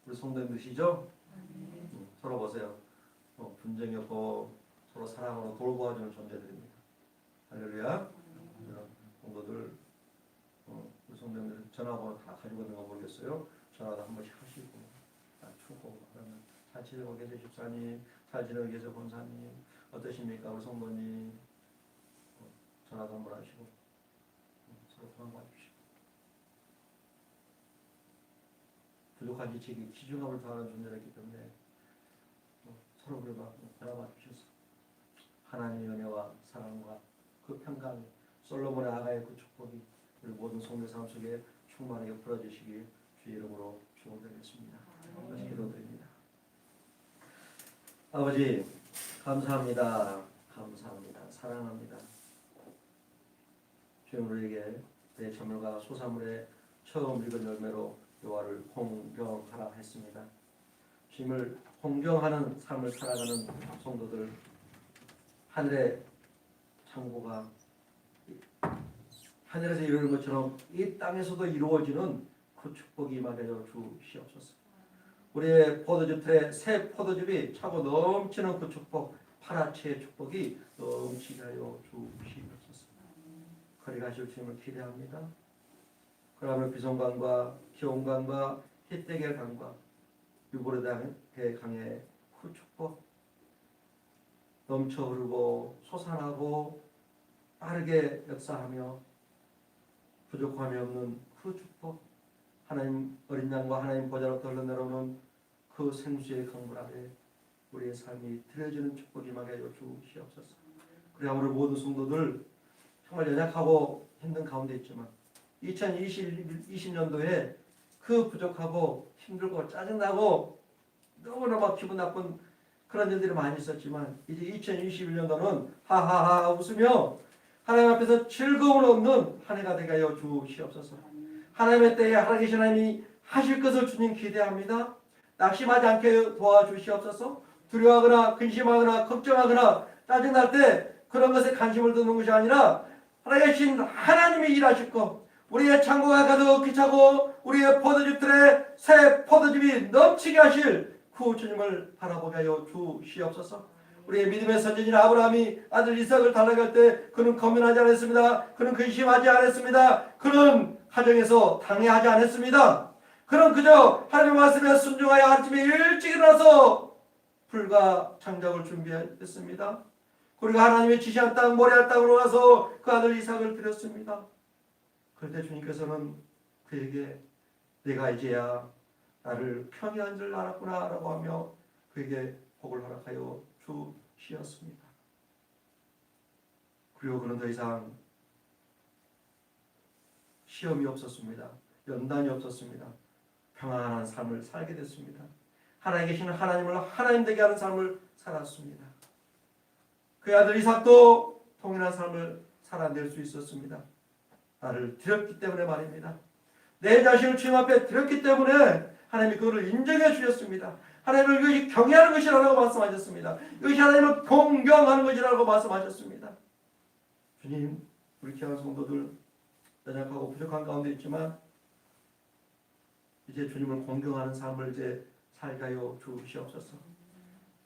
우리 성도님들이시죠? 서로 보세요. 분쟁이 없고 서로 사랑으로 돌보아주는 존재들입니다. 할렐루야. 성도들, 우리 성도님들 전화번호 다 가지고 있는 거 모르겠어요. 전화도 한 번씩 하시고, 추고 그러면 잘 지내고 계세요 집사님, 잘 지내고 계세요 본사님, 어떠십니까 우리 성도님. 전화도 한 번 하시고 서로 도망가 주시고. 부족한 지책이 기중함을 더하는 존재였기 때문에 서로 그래도 바라봐 주셔서 하나님의 은혜와 사랑과 그 평강, 솔로몬의 아가의 그 축복이 우리 모든 성도 삶 속에 충만하게 풀어주시기 주의 이름으로 축원드리겠습니다. 다시 기도드립니다. 아버지 감사합니다. 감사합니다. 사랑합니다. 주님 우리에게 내 저물과 소사물의 처음 익은 열매로 여호와를 공경하라 했습니다. 주님을 공경하는 삶을 살아가는 성도들, 하늘의 창고가 하늘에서 이루는 것처럼 이 땅에서도 이루어지는 그 축복이 임하게 하여 주시옵소서. 우리의 포도즙 틀에 새 포도즙이 차고 넘치는 그 축복, 파라치의 축복이 넘치게 하여 주시옵소서. 거리 가실 주님을 기대합니다. 그러면 비송강과 기온강과 히데겔 강과 유브라데 강의 그 축복 넘쳐 흐르고 솟아나고 빠르게 역사하며 부족함이 없는 그 축복, 하나님 어린 양과 하나님 보좌로부터 흘러내려오는 그 생수의 강물 아래 우리의 삶이 드려지는 축복이 임하게 하여 주시옵소서. 그래야 우리 모든 성도들 정말 연약하고 힘든 가운데 있지만 2020년도에 그 부족하고 힘들고 짜증나고 너무나 막 기분 나쁜 그런 일들이 많이 있었지만 이제 2021년도는 하하하 웃으며 하나님 앞에서 즐거움을 얻는 한 해가 되게 하여 주시옵소서. 하나님의 때에 살아계신 하나님이 하실 것을 주님 기대합니다. 낙심하지 않게 도와주시옵소서. 두려워하거나 근심하거나 걱정하거나 짜증날 때 그런 것에 관심을 두는 것이 아니라 살아계신 하나님이 일하실 것, 우리의 창고가 가득히 차고 우리의 포도즙들에 새 포도즙이 넘치게 하실 그 주님을 바라보게 하여 주시옵소서. 우리의 믿음의 선지자 아브라함이 아들 이삭을 달라갈 때 그는 고민하지 않았습니다. 그는 근심하지 않았습니다. 그는 가정에서 당해하지 않았습니다. 그는 그저 하나님의 말씀에 순종하여 아침에 일찍 일어나서 불과 장작을 준비했습니다. 그리고 하나님의 지시한 땅 모리아 땅으로 가서 그 아들 이삭을 드렸습니다. 그런데 주님께서는 그에게 내가 이제야 나를 평이한 줄 알았구나 라고 하며 그에게 복을 허락하여 주시었습니다. 그리고 그는 더 이상 시험이 없었습니다. 연단이 없었습니다. 평안한 삶을 살게 됐습니다. 하나님에 계시는 하나님을 하나님 되게 하는 삶을 살았습니다. 그의 아들 이삭도 통일한 삶을 살아낼 수 있었습니다. 나를 드렸기 때문에 말입니다. 내 자신을 주님 앞에 드렸기 때문에 하나님이 그것을 인정해 주셨습니다. 하나님을 이것이 경외하는 것이라고 말씀하셨습니다. 이것이 하나님을 공경하는 것이라고 말씀하셨습니다. 주님, 우리 귀한 성도들 연약하고 부족한 가운데 있지만 이제 주님을 공경하는 삶을 이제 살게 하여 주시옵소서.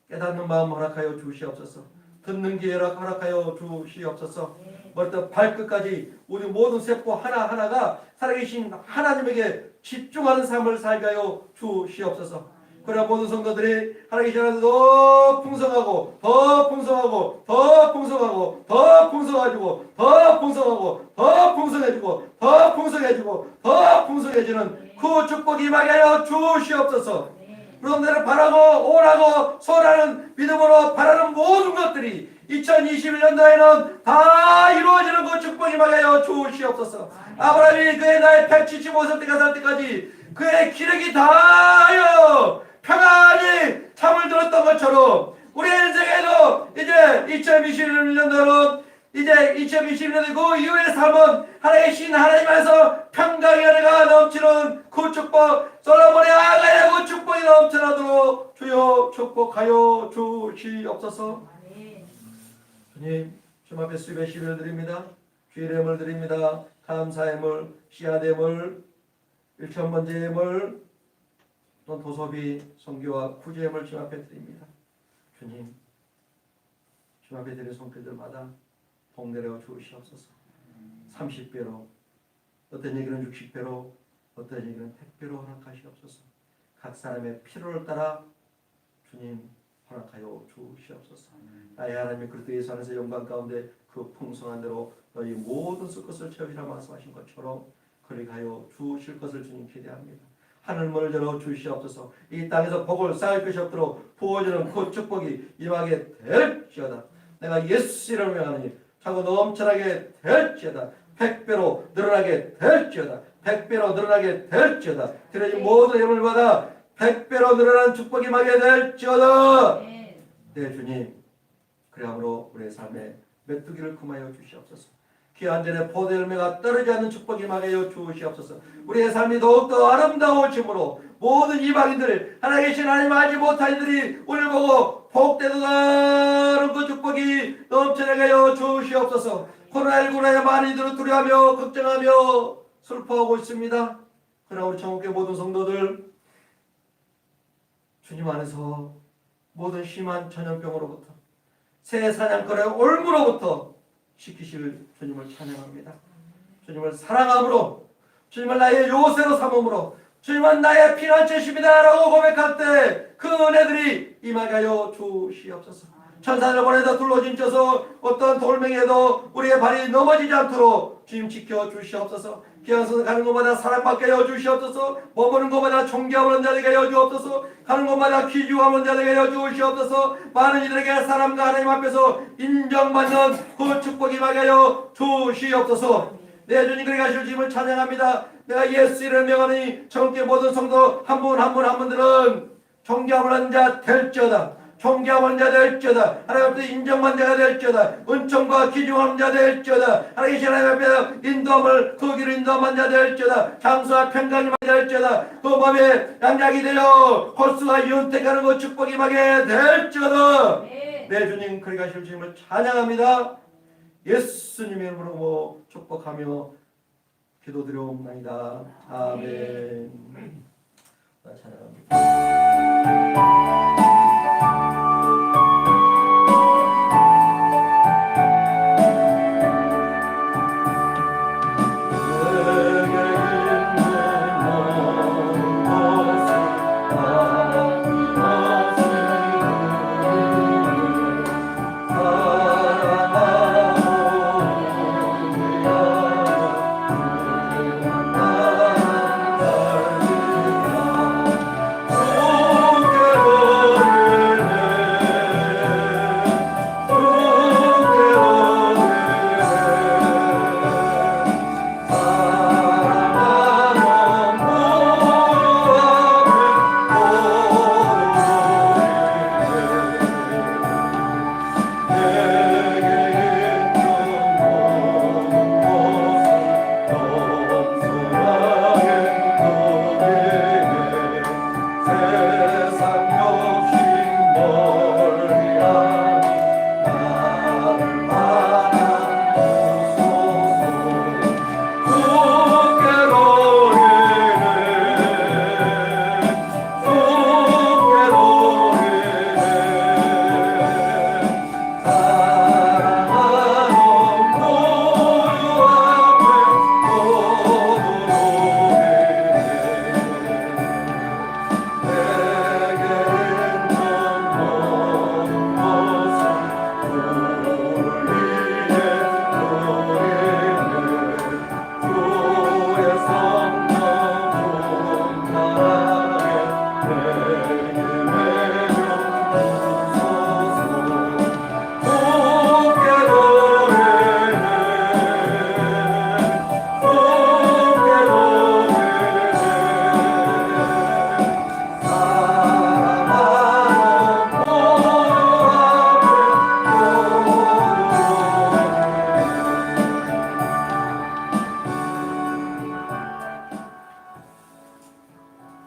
깨닫는 마음 허락하여 주시옵소서. 듣는 귀 허락하여 주시옵소서. 머리부터 발끝까지 우리 모든 세포 하나하나가 살아계신 하나님에게 집중하는 삶을 살게 하여 주시옵소서. 그러나 모든 성도들이 하나님의 전에서 더 풍성하고 더 풍성하고 더 풍성하고 더 풍성해지고 더 풍성하고 더 풍성해지고 더 풍성해지고 더 풍성해지는 그 축복이 임하게 하여 주시옵소서. 여러분들을 바라고 오라고 소라는 믿음으로 바라는 모든 것들이 2021년도에는 다 이루어지는 그 축복이 임하게 하여 주시옵소서. 아브라함이 그의 나이 175세 때가 살 때까지 그의 기력이 다하여 평안히 잠을 들었던 것처럼 우리 인생에도 이제 2021년도는 이제 2021년도 그 이후의 삶은 하나님의 신 하나님 안에서 평강의 은혜가 넘치는 그 축복 솔로몬의 아가의 그 축복이 넘쳐나도록 주여 축복하여 주시옵소서. 주님 주님 앞에 수입의 시를 드립니다. 주의 이름을 드립니다. 감사의 물, 씨앗의 물, 일천번제의 물, 또 도소비, 성교와 구제의 물 주님 앞에 드립니다. 주님 주님 앞에 드린 손길들마다 복 내려 주시옵소서. 30배로 어떤 얘기는 60배로 어떤 얘기는 100배로 허락하시옵소서. 각 사람의 필요를 따라 주님 허락하여 주시옵소서. 나의 하나님의 그리스도의 안에서 영광 가운데 그 풍성한 대로 너희 모든 수 것을 채우시라 말씀하신 것처럼 그렇게 하여 주실 것을 주님 기대합니다. 하늘문을 열어 주시옵소서. 이 땅에서 복을 쌓을 것이 없도록 부어주는 그 축복이 임하게 될지어다. 내가 예수 이름으로 명하노니 차고 넘쳐나게 될지어다. 100배로 늘어나게 될지어다. 100배로 늘어나게 될지어다. 드려진 모든 예물을 받아 100배로 늘어나는 축복이 임하게 될지어다. 네 주님, 그러므로 우리의 삶에 메뚜기를 금하여 주시옵소서. 귀한 전에 포도 열매가 떨어지지 않는 축복이 임하게 하여 주시옵소서. 우리의 삶이 더욱더 아름다워짐으로 모든 이방인들 하나님 계신 하나님 알지 못한 이들이 우리를 보고 복되도다는 그 축복이 넘쳐나게 하여 주시옵소서. 코로나19로 인해 많은 이들을 두려워하며 걱정하며 슬퍼하고 있습니다. 그러나 우리 천국의 모든 성도들 주님 안에서 모든 심한 전염병으로부터 새 사냥꾼의 올무로부터 지키실 주님을 찬양합니다. 주님을 사랑함으로 주님을 나의 요새로 삼음으로 주님은 나의 피난처십니다 라고 고백할 때 그 은혜들이 임하게 하여 주시옵소서. 천사를 보내다 둘러진 쪄서 어떤 돌멩이에도 우리의 발이 넘어지지 않도록 주님 지켜주시옵소서. 기왕선 가는 곳마다 사랑받게 하여 주시옵소서. 머무는 곳마다 존경하는 자 되게 하여 주옵소서. 가는 곳마다 귀중하는 자 되게 하여 주시옵소서. 많은 이들에게 사람과 하나님 앞에서 인정받는 그 축복이 임하게 하여 주시옵소서. 내 주님 그리 가실 주님을 찬양합니다. 내가 예수 이름을 명하니 천국의 모든 성도 한 분 한 분 한 분들은 존경하는 자 될지어다. 존경하는 자 될지어다. 하나님 앞에 인정받는 자가 될지어다. 은총과 귀중하는 자 될지어다. 하나님 앞에 인도함을 그 길을 인도하는 자 될지어다. 장수와 평강이 될지어다. 그 몸에 양약이 되어 홀수가 윤택하는 그 축복이 임하게 될지어다. 내 주님 그리 가실 주님을 찬양합니다. 예수님의 이름으로 축복하며 기도드려옵나이다. 아멘. 찬양합니다.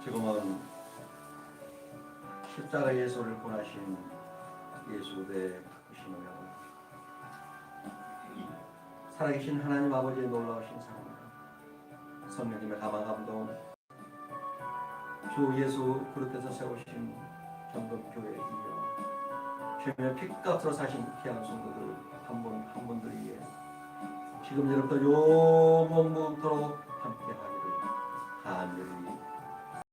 지금은 십자가 예수를 권하신 예수의 바꾸심을 살아계신 하나님 아버지의 놀라우신 사랑, 성령님의 가만 감동, 주 예수 그릇에서 세우신 전도교회 이어 주님의 피값으로 사신 귀한 성도들 한 분 한 분들 위해 지금 여러분들 영원토록 함께하기를 간절히